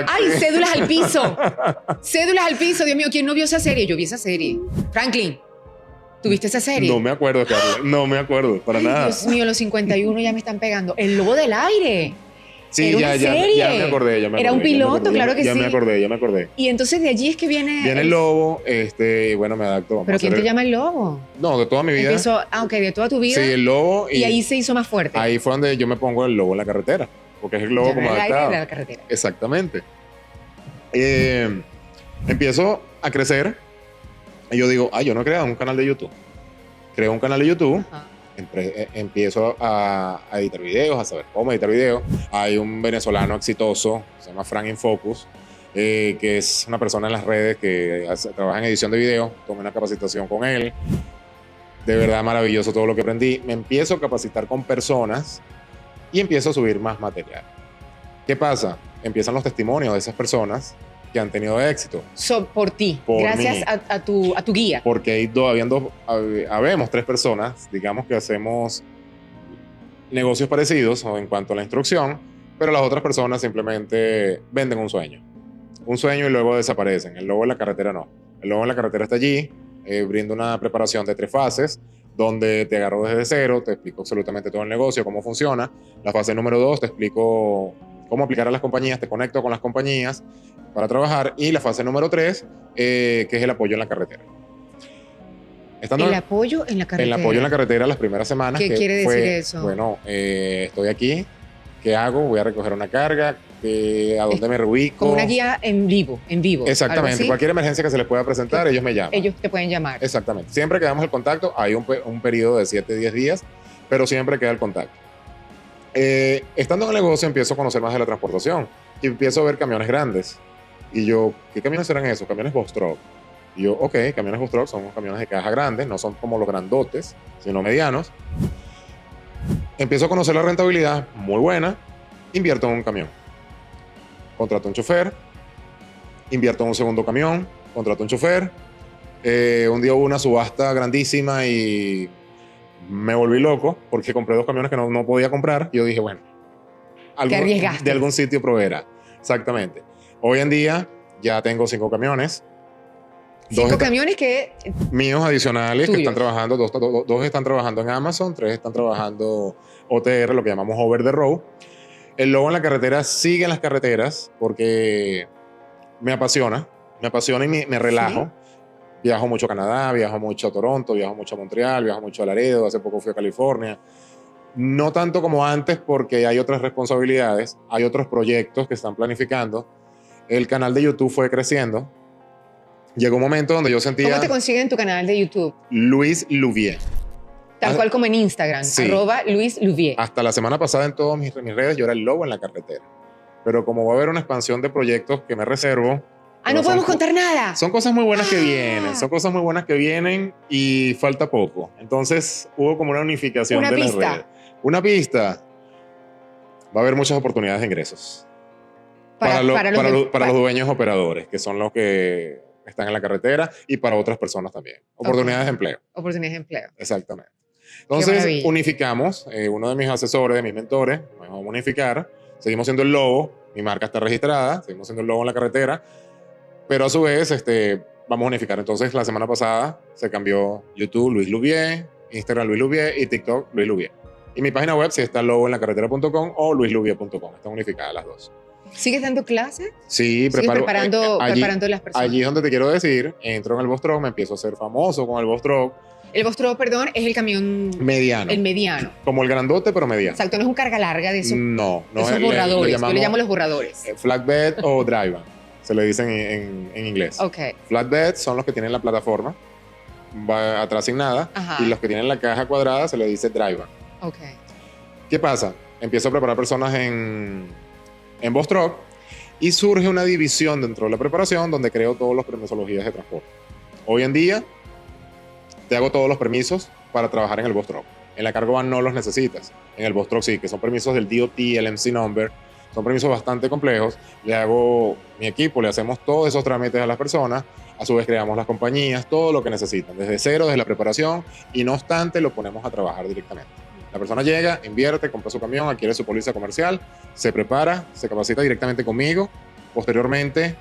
¡Ay, cédulas al piso! ¡Cédulas al piso! Dios mío, ¿quién no vio esa serie? Yo vi esa serie. Franklin, ¿tuviste esa serie? No me acuerdo, Carla. No me acuerdo, para nada. Dios mío, los 51 ya me están pegando. ¡El lobo del aire! Sí, ya me acordé. Era un piloto, claro que sí. Ya me acordé. Y entonces de allí es que viene... Viene el lobo, bueno, me adaptó. ¿Pero quién te llama el lobo? No, de toda mi vida. De toda tu vida. Sí, el lobo. Y ahí se hizo más fuerte. Ahí fue donde yo me pongo el lobo en la carretera, porque es el lobo como adaptado. El aire de la carretera. Exactamente. Empiezo a crecer y yo digo, yo no he creado un canal de YouTube. Creo un canal de YouTube. Ajá. Empiezo a editar videos, a saber cómo editar videos. Hay un venezolano exitoso, se llama Frank in Focus, que es una persona en las redes que trabaja en edición de video. Tomé una capacitación con él. De verdad maravilloso todo lo que aprendí. Me empiezo a capacitar con personas y empiezo a subir más material. ¿Qué pasa? Empiezan los testimonios de esas personas que han tenido éxito. Por ti, gracias a tu guía. Porque habemos 3 personas, digamos, que hacemos negocios parecidos en cuanto a la instrucción, pero las otras personas simplemente venden un sueño y luego desaparecen. El lobo en la carretera no. El lobo en la carretera está allí, brinda una preparación de 3 fases, donde te agarro desde cero, te explico absolutamente todo el negocio, cómo funciona. La fase número 2 te explico cómo aplicar a las compañías, te conecto con las compañías para trabajar. Y la fase número 3, que es el apoyo en la carretera. Estando El apoyo en la carretera. el apoyo en la carretera las primeras semanas. ¿Qué quiere decir eso? Bueno, estoy aquí, ¿qué hago? Voy a recoger una carga, ¿a dónde me reubico? Como una guía en vivo. Exactamente, cualquier emergencia que se les pueda presentar, ellos me llaman. Ellos te pueden llamar. Exactamente, siempre que damos el contacto, hay un periodo de 7, 10 días, pero siempre queda el contacto. Estando en el negocio empiezo a conocer más de la transportación y empiezo a ver camiones grandes. Y yo, ¿qué camiones serán esos? Camiones Box Truck. Y yo, ok, camiones Box Truck son unos camiones de caja grandes, no son como los grandotes, sino medianos. Empiezo a conocer la rentabilidad, muy buena, invierto en un camión. Contrato un chofer, invierto en un segundo camión, contrato un chofer. Un día hubo una subasta grandísima y me volví loco porque compré 2 camiones que no podía comprar. Y yo dije, bueno, de algún sitio proveerá. Exactamente. Hoy en día ya tengo 5 camiones. 5 camiones míos adicionales tuyos. Que están trabajando, 2 están trabajando en Amazon, 3 están trabajando OTR, lo que llamamos Over the Road. El lobo en la carretera sigue en las carreteras porque me apasiona y me relajo. ¿Sí? Viajo mucho a Canadá, viajo mucho a Toronto, viajo mucho a Montreal, viajo mucho a Laredo, hace poco fui a California. No tanto como antes porque hay otras responsabilidades, hay otros proyectos que están planificando. El canal de YouTube fue creciendo. Llegó un momento donde yo sentía... ¿Cómo te consiguen tu canal de YouTube? Luis Louvier. Tal cual como en Instagram, sí. @Luis Louvier. Hasta la semana pasada en todas mis redes yo era el lobo en la carretera. Pero como va a haber una expansión de proyectos que me reservo... no podemos contar nada. Son cosas muy buenas que vienen, y falta poco. Entonces hubo como una unificación de las redes. Una pista. Va a haber muchas oportunidades de ingresos. Para los dueños operadores, que son los que están en la carretera, y para otras personas también. Oportunidades de empleo. Oportunidades de empleo. Exactamente. Entonces unificamos, uno de mis asesores, de mis mentores, nos vamos a unificar, seguimos siendo el lobo, mi marca está registrada, seguimos siendo el lobo en la carretera, pero a su vez vamos a unificar. Entonces la semana pasada se cambió YouTube Luis Louvier, Instagram Luis Louvier y TikTok Luis Louvier. Y mi página web sí está loboenlacarretera.com o luislouvier.com, están unificadas las dos. ¿Sigues dando clases? Sí, preparando las personas. Allí es donde te quiero decir, entro en el Box Truck, me empiezo a hacer famoso con el Box Truck. El Box Truck, perdón, es el camión mediano. El mediano. Como el grandote, pero mediano. Exacto, no es un carga larga de esos. No esos borradores. Yo le llamo los borradores. Flatbed o dry van, se le dicen en inglés. Ok. Flatbed son los que tienen la plataforma, va atrás sin nada. Ajá. Y los que tienen la caja cuadrada se le dice dry van. Ok. ¿Qué pasa? Empiezo a preparar personas en Box Truck y surge una división dentro de la preparación donde creo todos los permisologías de transporte. Hoy en día te hago todos los permisos para trabajar en el Box Truck. En la cargo van no los necesitas. En el Box Truck sí, que son permisos del DOT, el MC Number. Son permisos bastante complejos. Le hago mi equipo, le hacemos todos esos trámites a las personas. A su vez creamos las compañías, todo lo que necesitan, desde cero, desde la preparación, y no obstante lo ponemos a trabajar directamente. La persona llega, invierte, compra su camión, adquiere su póliza comercial, se prepara, se capacita directamente conmigo. Posteriormente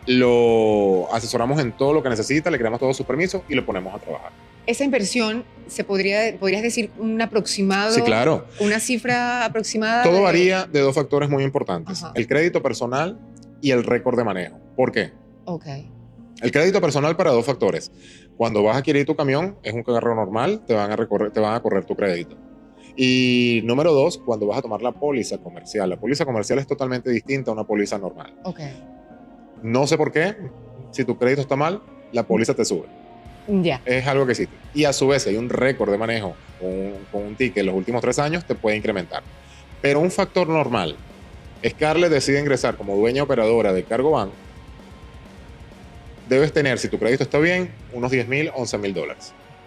lo asesoramos en todo lo que necesita, le creamos todos sus permisos y lo ponemos a trabajar. Esa inversión, ¿podrías decir un aproximado? Sí, claro. ¿Una cifra aproximada? Todo varía de 2 factores muy importantes. Ajá. El crédito personal y el récord de manejo. ¿Por qué? Ok. El crédito personal para 2 factores. Cuando vas a adquirir tu camión, es un carro normal, te van a correr tu crédito. Y número 2, cuando vas a tomar la póliza comercial. La póliza comercial es totalmente distinta a una póliza normal. Ok. No sé por qué, si tu crédito está mal, la póliza te sube. Ya. Es algo que existe. Y a su vez, si hay un récord de manejo con un ticket en los últimos 3 años, te puede incrementar. Pero un factor normal, Scarlett decide ingresar como dueña operadora de Cargo Van, debes tener, si tu crédito está bien, unos $10,000, $11,000.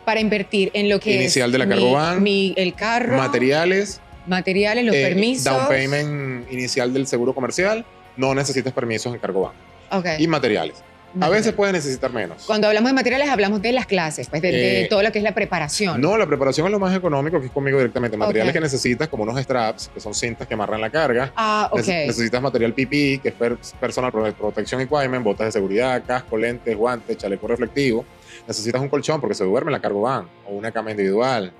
Para invertir en lo que inicial de la Cargo Van, el carro, materiales, los permisos, down payment inicial del seguro comercial, no necesitas permisos en Cargo Van. Okay. Y materiales. A veces puedes necesitar menos. Cuando hablamos de materiales, hablamos de las clases, pues de todo lo que es la preparación. No, la preparación es lo más económico, que es conmigo directamente. Materiales que necesitas, como unos straps, que son cintas que amarran la carga. Necesitas material PPE, que es Personal Protection Equipment, botas de seguridad, casco, lentes, guantes, chaleco reflectivo. Necesitas un colchón porque se duerme en la cargo van, o una cama individual.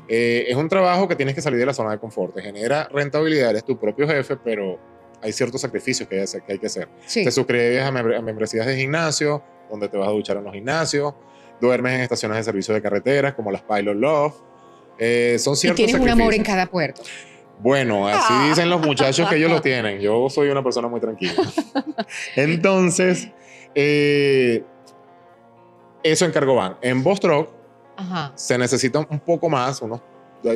Es un trabajo que tienes que salir de la zona de confort. Te genera rentabilidad, eres tu propio jefe, pero hay ciertos sacrificios que hay que hacer. Sí. Te suscribes a membresías de gimnasio, donde te vas a duchar en los gimnasios. duermes en estaciones de servicio de carreteras como las Pilot Love. Son Y ciertos tienes un amor en sacrificios. cada puerto. Bueno, así dicen los muchachos que ellos lo tienen. Yo soy una persona muy tranquila. Entonces, eso en cargo van. En Boss Truck Ajá. se necesita un poco más,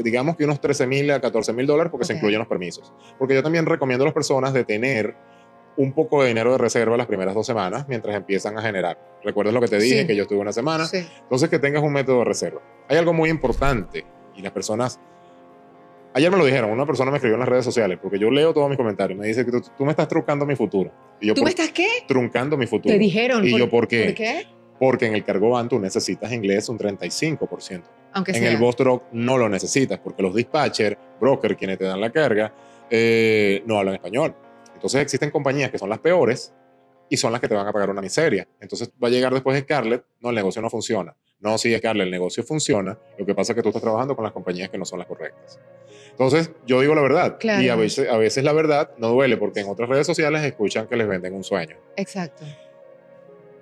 digamos que unos $13,000 a $14,000 porque se Ok. incluyen los permisos. Porque yo también recomiendo a las personas de tener un poco de dinero de reserva las primeras 2 semanas mientras empiezan a generar. ¿Recuerdas lo que te dije? Sí. Que yo estuve una semana. Sí. Entonces, que tengas un método de reserva. Hay algo muy importante y las personas... Ayer me lo dijeron, una persona me escribió en las redes sociales, porque yo leo todos mis comentarios, me dice que tú me estás truncando mi futuro. Y yo, ¿Tú me estás qué? truncando mi futuro. Te dijeron. Y yo, ¿por qué? ¿Por qué? Porque en el cargo van tú necesitas inglés un 35%. Aunque En sea. el Boss Truck no lo necesitas, porque los dispatchers, brokers, quienes te dan la carga, no hablan español. Entonces existen compañías que son las peores y son las que te van a pagar una miseria. Entonces va a llegar después Scarlett, no, el negocio no funciona. No, sí, Scarlett, el negocio funciona. Lo que pasa es que tú estás trabajando con las compañías que no son las correctas. Entonces, yo digo la verdad. Claro. Y a veces la verdad no duele, porque en otras redes sociales escuchan que les venden un sueño. Exacto.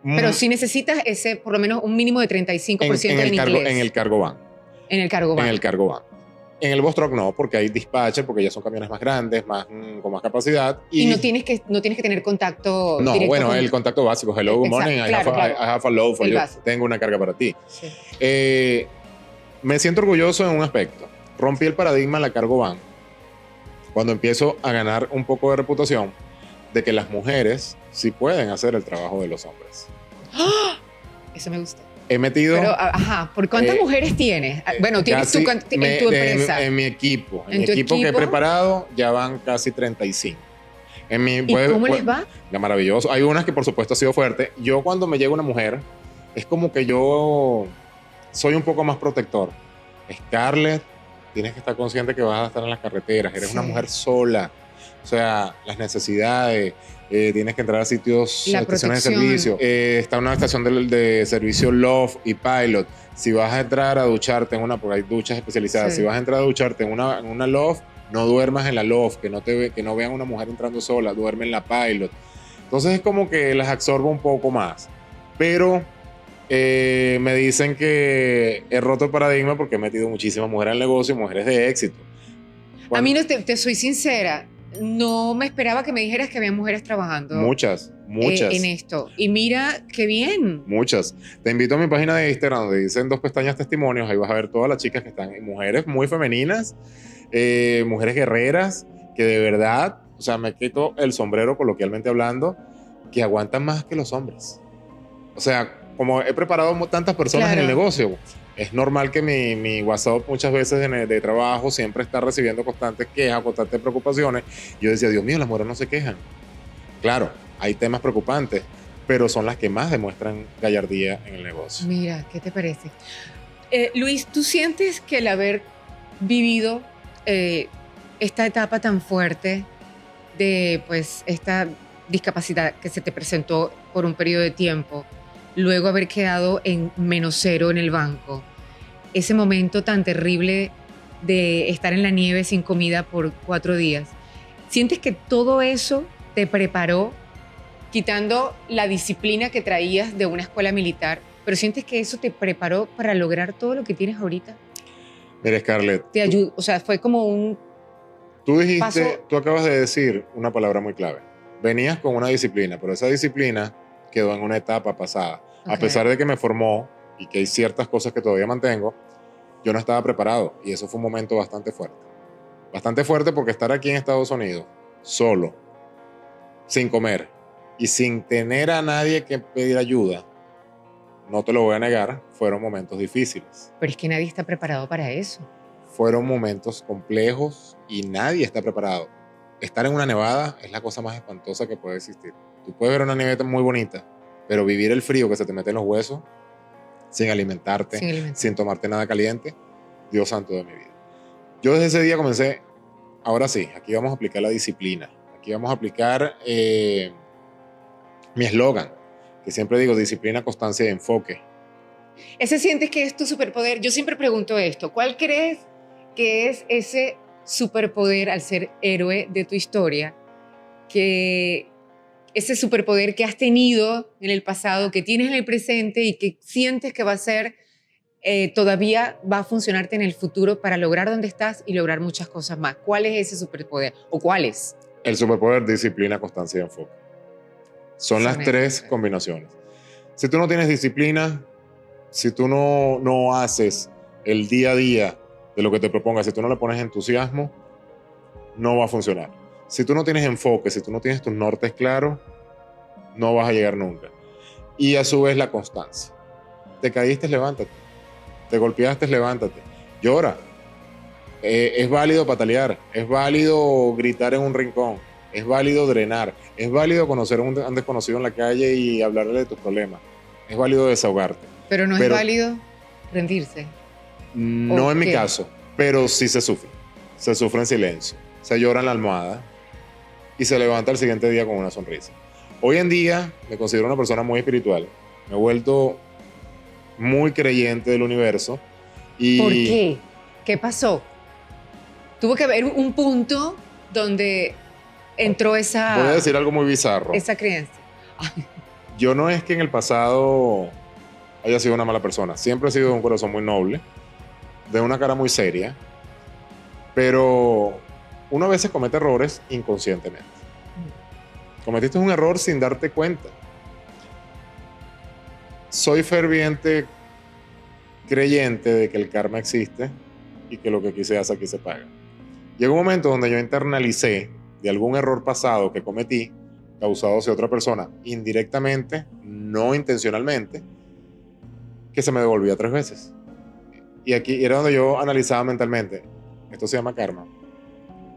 Pero si necesitas ese, por lo menos un mínimo de 35% en el inglés. En el cargo van. En el cargo van. En el cargo van. En el Boss Truck no, porque hay dispatcher, porque ya son camiones más grandes, con más capacidad. Y no tienes que tener contacto no, directo bueno, con... el contacto básico. Hello, good morning, Exacto, claro. I have a load for El you. básico. Tengo una carga para ti. Sí. Me siento orgulloso en un aspecto. Rompí el paradigma en la cargo van cuando empiezo a ganar un poco de reputación de que las mujeres sí pueden hacer el trabajo de los hombres. Eso me gusta. He metido... Pero, ajá, ¿por cuántas mujeres tienes? Bueno, tienes casi en tu empresa. En mi equipo. En ¿En mi tu equipo que he equipo? preparado ya van casi 35. ¿Y cómo les va? Maravilloso. Hay unas que por supuesto ha sido fuerte. Yo cuando me llega una mujer, es como que yo soy un poco más protector. Scarlett, tienes que estar consciente que vas a estar en las carreteras. Eres Sí. una mujer sola. O sea, las necesidades, tienes que entrar a sitios, La a estaciones de protección. servicio. Está una estación de servicio Love y Pilot. Si vas a entrar a ducharte en una, porque hay duchas especializadas, Sí. si vas a entrar a ducharte en una Love, no duermas en la Love, que no vean una mujer entrando sola, duerme en la Pilot. Entonces es como que las absorbo un poco más. Pero me dicen que he roto el paradigma porque he metido muchísimas mujeres al negocio y mujeres de éxito. A mí, no te soy sincera, no me esperaba que me dijeras que había mujeres trabajando Muchas. en esto. Y mira, qué bien. Muchas. Te invito a mi página de Instagram donde dicen 2 pestañas testimonios. Ahí vas a ver todas las chicas que están, mujeres muy femeninas, mujeres guerreras, que de verdad, o sea, me quito el sombrero coloquialmente hablando, que aguantan más que los hombres. O sea, como he preparado tantas personas Claro. en el negocio, es normal que mi WhatsApp muchas veces de trabajo siempre está recibiendo constantes quejas, constantes preocupaciones. Yo decía, Dios mío, las mujeres no se quejan. Claro, hay temas preocupantes, pero son las que más demuestran gallardía en el negocio. Mira, ¿qué te parece? Luis, ¿tú sientes que el haber vivido esta etapa tan fuerte de pues esta discapacidad que se te presentó por un periodo de tiempo, luego haber quedado en -0 en el banco, ese momento tan terrible de estar en la nieve sin comida por 4 días, ¿sientes que todo eso te preparó, quitando la disciplina que traías de una escuela militar, pero sientes que eso te preparó para lograr todo lo que tienes ahorita? Mira, Scarlett, Te ayudó, o sea, fue como un... tú dijiste, paso- tú acabas de decir una palabra muy clave. Venías con una disciplina, pero esa disciplina quedó en una etapa pasada. A Ok. pesar de que me formó y que hay ciertas cosas que todavía mantengo, yo no estaba preparado y eso fue un momento bastante fuerte. Bastante fuerte porque estar aquí en Estados Unidos, solo, sin comer y sin tener a nadie que pedir ayuda, no te lo voy a negar, fueron momentos difíciles. Pero es que nadie está preparado para eso. Fueron momentos complejos y nadie está preparado. Estar en una nevada es la cosa más espantosa que puede existir. Tú puedes ver una nieve muy bonita, pero vivir el frío que se te mete en los huesos, sin alimentarte, Sin alimentar. sin tomarte nada caliente, Dios santo de mi vida. Yo desde ese día comencé, ahora sí, aquí vamos a aplicar la disciplina. Aquí vamos a aplicar mi eslogan, que siempre digo, disciplina, constancia y enfoque. ¿Ese sientes que es tu superpoder? Yo siempre pregunto esto. ¿Cuál crees que es ese superpoder al ser héroe de tu historia que ese superpoder que has tenido en el pasado, que tienes en el presente y que sientes que va a ser, todavía va a funcionarte en el futuro para lograr donde estás y lograr muchas cosas más. ¿Cuál es ese superpoder? ¿O cuáles? El superpoder, disciplina, constancia y enfoque. Son las tres combinaciones. Si tú no tienes disciplina, si tú no haces el día a día de lo que te propongas, si tú no le pones entusiasmo, no va a funcionar. Si tú no tienes enfoque, si tú no tienes tus nortes claros, no vas a llegar nunca. Y a su vez la constancia. Te caíste, levántate. Te golpeaste, levántate. Llora. Es válido patalear, es válido gritar en un rincón, es válido drenar, es válido conocer a un desconocido en la calle y hablarle de tus problemas, es válido desahogarte. Pero no es válido rendirse. No en mi caso, pero sí se sufre en silencio, se llora en la almohada y se levanta el siguiente día con una sonrisa. Hoy en día me considero una persona muy espiritual, me he vuelto muy creyente del universo. Y ¿por qué? ¿Qué pasó? Tuvo que haber un punto donde entró esa... Voy a decir algo muy bizarro. Esa creencia. Yo no es que en el pasado haya sido una mala persona. Siempre he sido de un corazón muy noble, de una cara muy seria, pero uno a veces comete errores inconscientemente. Cometiste un error sin darte cuenta. Soy ferviente creyente de que el karma existe y que lo que aquí se hace, aquí se paga. Llegó un momento donde yo internalicé de algún error pasado que cometí, causado hacia otra persona, indirectamente, no intencionalmente, que se me devolvía 3 veces. Y aquí era donde yo analizaba mentalmente, esto se llama karma.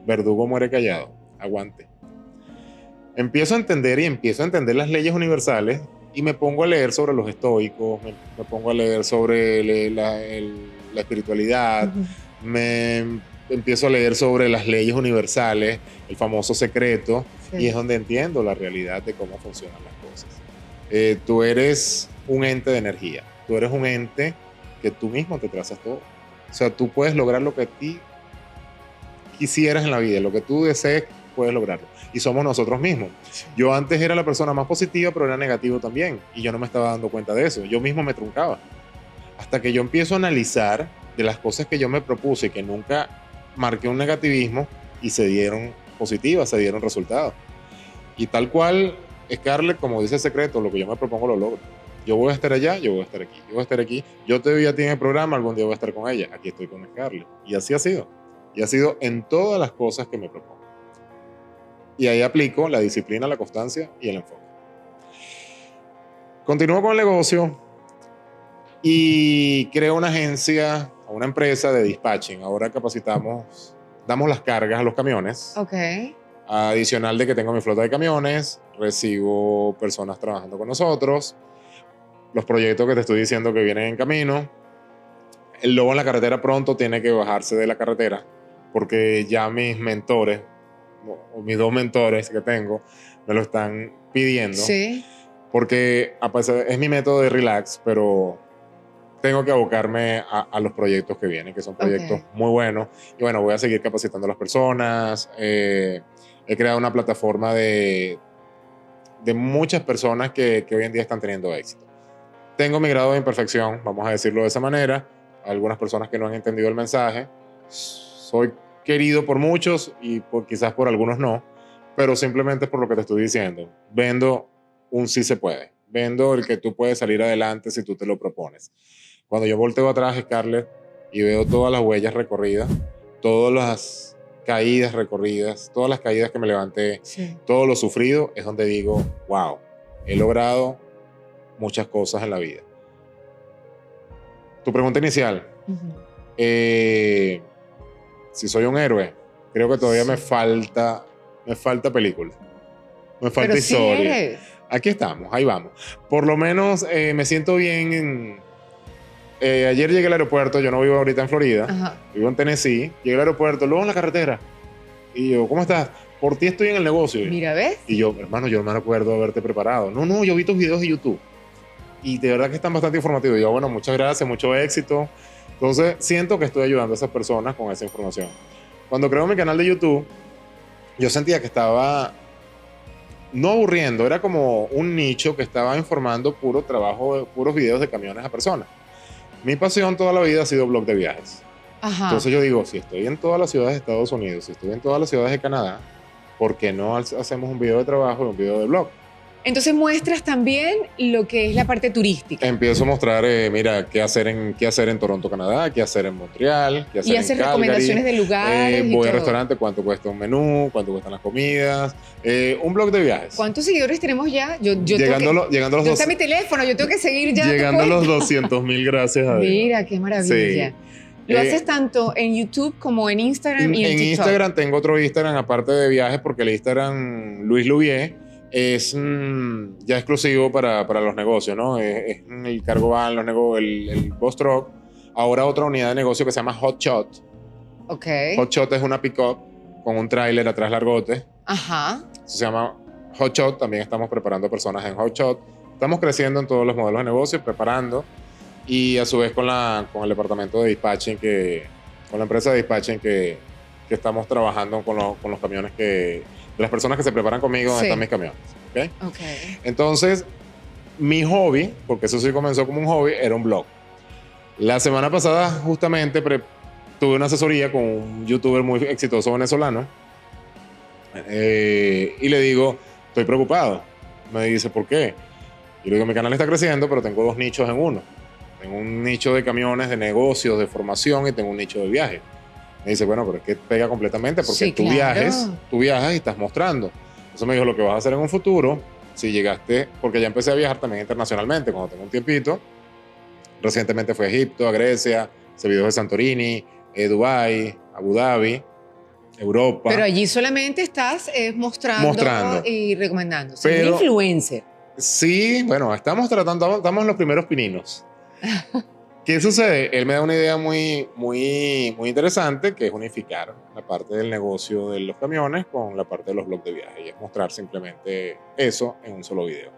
Verdugo muere callado, aguante. Empiezo a entender las leyes universales y me pongo a leer sobre los estoicos, me pongo a leer sobre la espiritualidad, me empiezo a leer sobre las leyes universales, el famoso secreto, sí. Y es donde entiendo la realidad de cómo funcionan las cosas. Tú eres un ente de energía, tú eres un ente que tú mismo te trazas todo. O sea, tú puedes lograr lo que a ti quisieras en la vida, lo que tú desees, puedes lograrlo. Y somos nosotros mismos. Yo antes era la persona más positiva, pero era negativo también. Y yo no me estaba dando cuenta de eso. Yo mismo me truncaba. Hasta que yo empiezo a analizar de las cosas que yo me propuse y que nunca marqué un negativismo y se dieron positivas, se dieron resultados. Y tal cual, Scarlett, como dice el secreto, lo que yo me propongo lo logro. Yo voy a estar allá, yo voy a estar aquí, yo voy a estar aquí. Yo te vi a ti en el programa, algún día voy a estar con ella. Aquí estoy con Scarlett. Y así ha sido. Y ha sido en todas las cosas que me propongo. Y ahí aplico la disciplina, la constancia y el enfoque. Continúo con el negocio y creo una agencia o una empresa de dispatching. Ahora capacitamos, damos las cargas a los camiones. Ok. Adicional de que tengo mi flota de camiones, recibo personas trabajando con nosotros, los proyectos que te estoy diciendo que vienen en camino. El lobo en la carretera pronto tiene que bajarse de la carretera porque ya mis mentores, o mis 2 mentores que tengo, me lo están pidiendo. Sí. Porque es mi método de relax, pero tengo que abocarme a los proyectos que vienen, que son proyectos muy buenos. Y bueno, voy a seguir capacitando a las personas. He creado una plataforma de muchas personas que hoy en día están teniendo éxito. Tengo mi grado de imperfección, vamos a decirlo de esa manera. Algunas personas que no han entendido el mensaje. Soy querido por muchos y quizás por algunos no, pero simplemente es por lo que te estoy diciendo. Vendo un sí se puede. Vendo el que tú puedes salir adelante si tú te lo propones. Cuando yo volteo atrás, Scarlett, y veo todas las huellas recorridas, todas las caídas recorridas, todas las caídas que me levanté, sí. Todo lo sufrido, es donde digo, wow, he logrado muchas cosas en la vida. Tu pregunta inicial. Si soy un héroe, creo que todavía sí. me falta película. Me falta pero historia. Sí, aquí estamos, ahí vamos. Por lo menos me siento bien. Ayer llegué al aeropuerto, yo no vivo ahorita en Florida, ajá. Vivo en Tennessee. Llegué al aeropuerto, luego en la carretera. Y yo, ¿cómo estás? Por ti estoy en el negocio. Mira, ¿ves? Y yo, hermano, yo no me acuerdo haberte preparado. No, yo vi tus videos de YouTube. Y de verdad que están bastante informativos. Y yo, bueno, muchas gracias, mucho éxito. Entonces, siento que estoy ayudando a esas personas con esa información. Cuando creo mi canal de YouTube, yo sentía que estaba no aburriendo, era como un nicho que estaba informando puro trabajo, puros videos de camiones a personas. Mi pasión toda la vida ha sido blog de viajes. Ajá. Entonces yo digo, si estoy en todas las ciudades de Estados Unidos, si estoy en todas las ciudades de Canadá, ¿por qué no hacemos un video de trabajo y un video de blog? Entonces muestras también lo que es la parte turística. Empiezo a mostrar, mira, qué hacer en Toronto, Canadá, qué hacer en Montreal, qué hacer Y en haces Calgary. recomendaciones de lugares y voy al todo. restaurante, cuánto cuesta un menú, cuánto cuestan las comidas. Un blog de viajes. ¿Cuántos seguidores tenemos ya? Llegando a los ¿Dónde está mi teléfono? Yo tengo que seguir ya. Llegando a los 200,000, gracias a Dios. Mira, qué maravilla. Sí. Lo haces tanto en YouTube como en Instagram y en En TikTok. Instagram tengo otro Instagram aparte de viajes, porque el Instagram Luis Louvier es ya exclusivo para los negocios, ¿no? Es el cargo van, los negocios, el Boss Truck. Ahora otra unidad de negocio que se llama Hot Shot. Ok. Hot Shot es una pick-up con un tráiler atrás largote. Ajá. Se llama Hot Shot. También estamos preparando personas en Hot Shot. Estamos creciendo en todos los modelos de negocio, preparando. Y a su vez con el departamento de dispatching, con la empresa de dispatching que estamos trabajando con los camiones de las personas que se preparan conmigo, donde Sí. están mis camiones. ¿Okay? Ok. Entonces, mi hobby, porque eso sí comenzó como un hobby, era un blog. La semana pasada, justamente, tuve una asesoría con un youtuber muy exitoso venezolano y le digo, estoy preocupado. Me dice, ¿por qué? Y le digo, mi canal está creciendo, pero tengo 2 nichos en uno. Tengo un nicho de camiones, de negocios, de formación, y tengo un nicho de viajes. Me dice, bueno, pero es que pega completamente porque Sí, tú claro. viajas y estás mostrando. Entonces me dijo, lo que vas a hacer en un futuro, si llegaste, porque ya empecé a viajar también internacionalmente cuando tengo un tiempito. Recientemente fui a Egipto, a Grecia, hice videos de Santorini, Dubái, Abu Dhabi, Europa. Pero allí solamente estás mostrando y recomendando. Soy un Pero- influencer. Sí, bueno, estamos en los primeros pininos. ¿Qué sucede? Él me da una idea muy, muy, muy interesante, que es unificar la parte del negocio de los camiones con la parte de los blogs de viaje, y es mostrar simplemente eso en un solo video.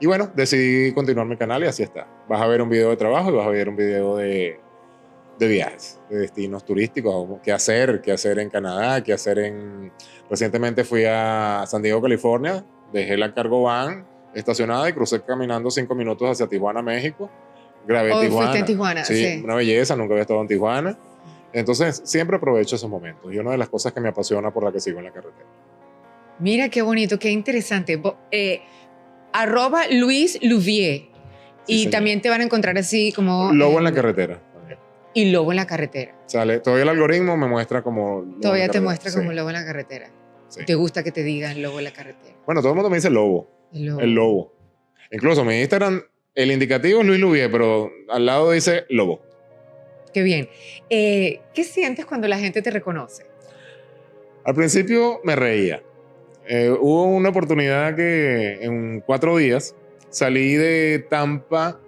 Y bueno, decidí continuar mi canal y así está. Vas a ver un video de trabajo y vas a ver un video de viajes, de destinos turísticos, qué hacer en Canadá, qué hacer en... Recientemente fui a San Diego, California, dejé la cargo van estacionada y crucé caminando 5 minutos hacia Tijuana, México. Grabé Oh, Tijuana. fuiste en Tijuana, sí. Una belleza, nunca había estado en Tijuana. Entonces, siempre aprovecho esos momentos. Y una de las cosas que me apasiona por la que sigo en la carretera. Mira qué bonito, qué interesante. @ Luis Louvier. Sí, Y señor. también te van a encontrar así como... Lobo en la carretera. también. Y Lobo en la carretera. Sale, todavía el algoritmo me muestra como... Lobo en Todavía la te carretera. muestra Sí, como Lobo en la carretera. sí. ¿Te gusta que te digan Lobo en la carretera? Bueno, todo el mundo me dice lobo. El lobo. Incluso mi Instagram, el indicativo es Luis Louvier, pero al lado dice lobo. Qué bien. ¿Qué sientes cuando la gente te reconoce? Al principio me reía. Hubo una oportunidad que en 4 días salí de Tampa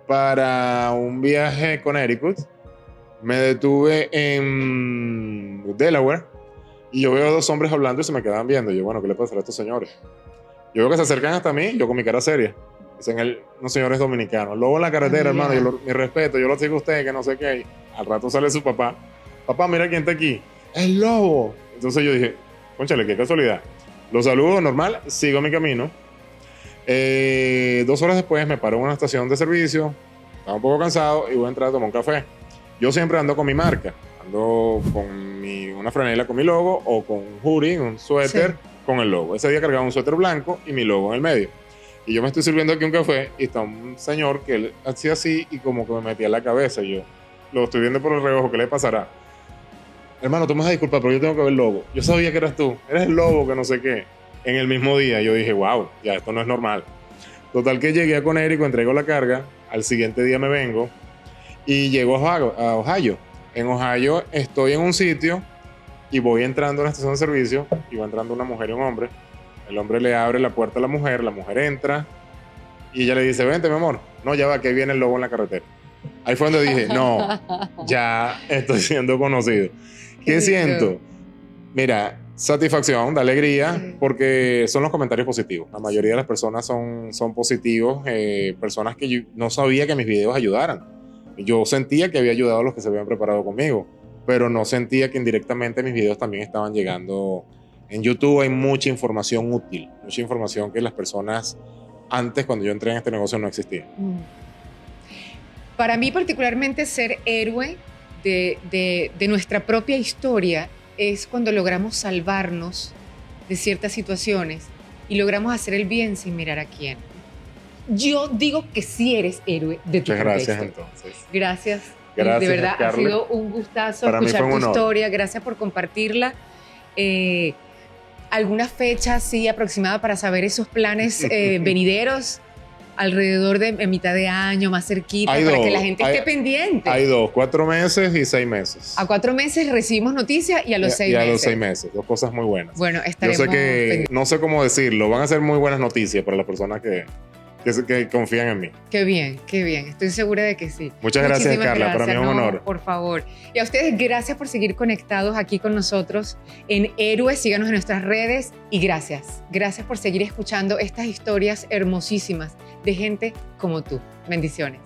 para un viaje a Connecticut. Me detuve en Delaware y yo veo a 2 hombres hablando y se me quedaban viendo. Yo, bueno, ¿qué le pasará a estos señores? Yo veo que se acercan hasta mí, yo con mi cara seria. Dicen, unos señores dominicanos. Lobo en la carretera, Ah, hermano. mira. Mi respeto, yo lo sigo a usted, que no sé qué. Al rato sale su papá. Papá, mira quién está aquí. El lobo. Entonces yo dije, cónchale, qué casualidad. Lo saludo normal, sigo mi camino. 2 horas después me paro en una estación de servicio. Estaba un poco cansado y voy a entrar a tomar un café. Yo siempre ando con mi marca. Ando con una franela con mi logo o con un hoodie, un suéter con el logo. Ese día cargaba un suéter blanco y mi logo en el medio. Y yo me estoy sirviendo aquí un café y está un señor que él hacía así y como que me metía en la cabeza. Y yo lo estoy viendo por el reojo, ¿qué le pasará? Hermano, tú me vas a disculpar, pero yo tengo que ver el logo. Yo sabía que eras tú, eres el lobo, que no sé qué. En el mismo día yo dije, wow, ya esto no es normal. Total que llegué a Connecticut, entrego la carga, al siguiente día me vengo y llego a Ohio. En Ohio estoy en un sitio y voy entrando a una estación de servicio y va entrando una mujer y un hombre. El hombre le abre la puerta a la mujer entra y ella le dice, vente mi amor. No, ya va, que viene el lobo en la carretera. Ahí fue donde dije, no, ya estoy siendo conocido. ¿Qué Qué siento? lindo. Mira, satisfacción, de alegría, Sí. porque son los comentarios positivos. La mayoría de las personas son positivos, personas que yo no sabía que mis videos ayudaran. Yo sentía que había ayudado a los que se habían preparado conmigo, pero no sentía que indirectamente mis videos también estaban llegando En YouTube hay mucha información útil, mucha información que las personas antes, cuando yo entré en este negocio, no existía. Para mí particularmente ser héroe de nuestra propia historia es cuando logramos salvarnos de ciertas situaciones y logramos hacer el bien sin mirar a quién. Yo digo que sí eres héroe de tu Muchas gracias, contexto. entonces. Gracias. Gracias, de verdad, Scarlett. ha sido un gustazo Para mí escuchar fue tu un honor. historia. Gracias por compartirla. ¿Alguna fecha así aproximada para saber esos planes venideros? Alrededor de mitad de año, más cerquita, Hay para dos. que la gente esté pendiente. Hay 2, 4 meses y 6 meses. A 4 meses recibimos noticias y a los 6 y a meses. los 6 meses. 2 cosas muy buenas. Bueno, Yo estaremos sé que, pendientes. no sé cómo decirlo, van a ser muy buenas noticias para las personas que confían en mí. Qué bien, qué bien. Estoy segura de que sí. Muchas gracias, Muchísimas Carla. Para mí es un no, honor. Por favor. Y a ustedes, gracias por seguir conectados aquí con nosotros en Héroes. Síganos en nuestras redes y gracias. Gracias por seguir escuchando estas historias hermosísimas de gente como tú. Bendiciones.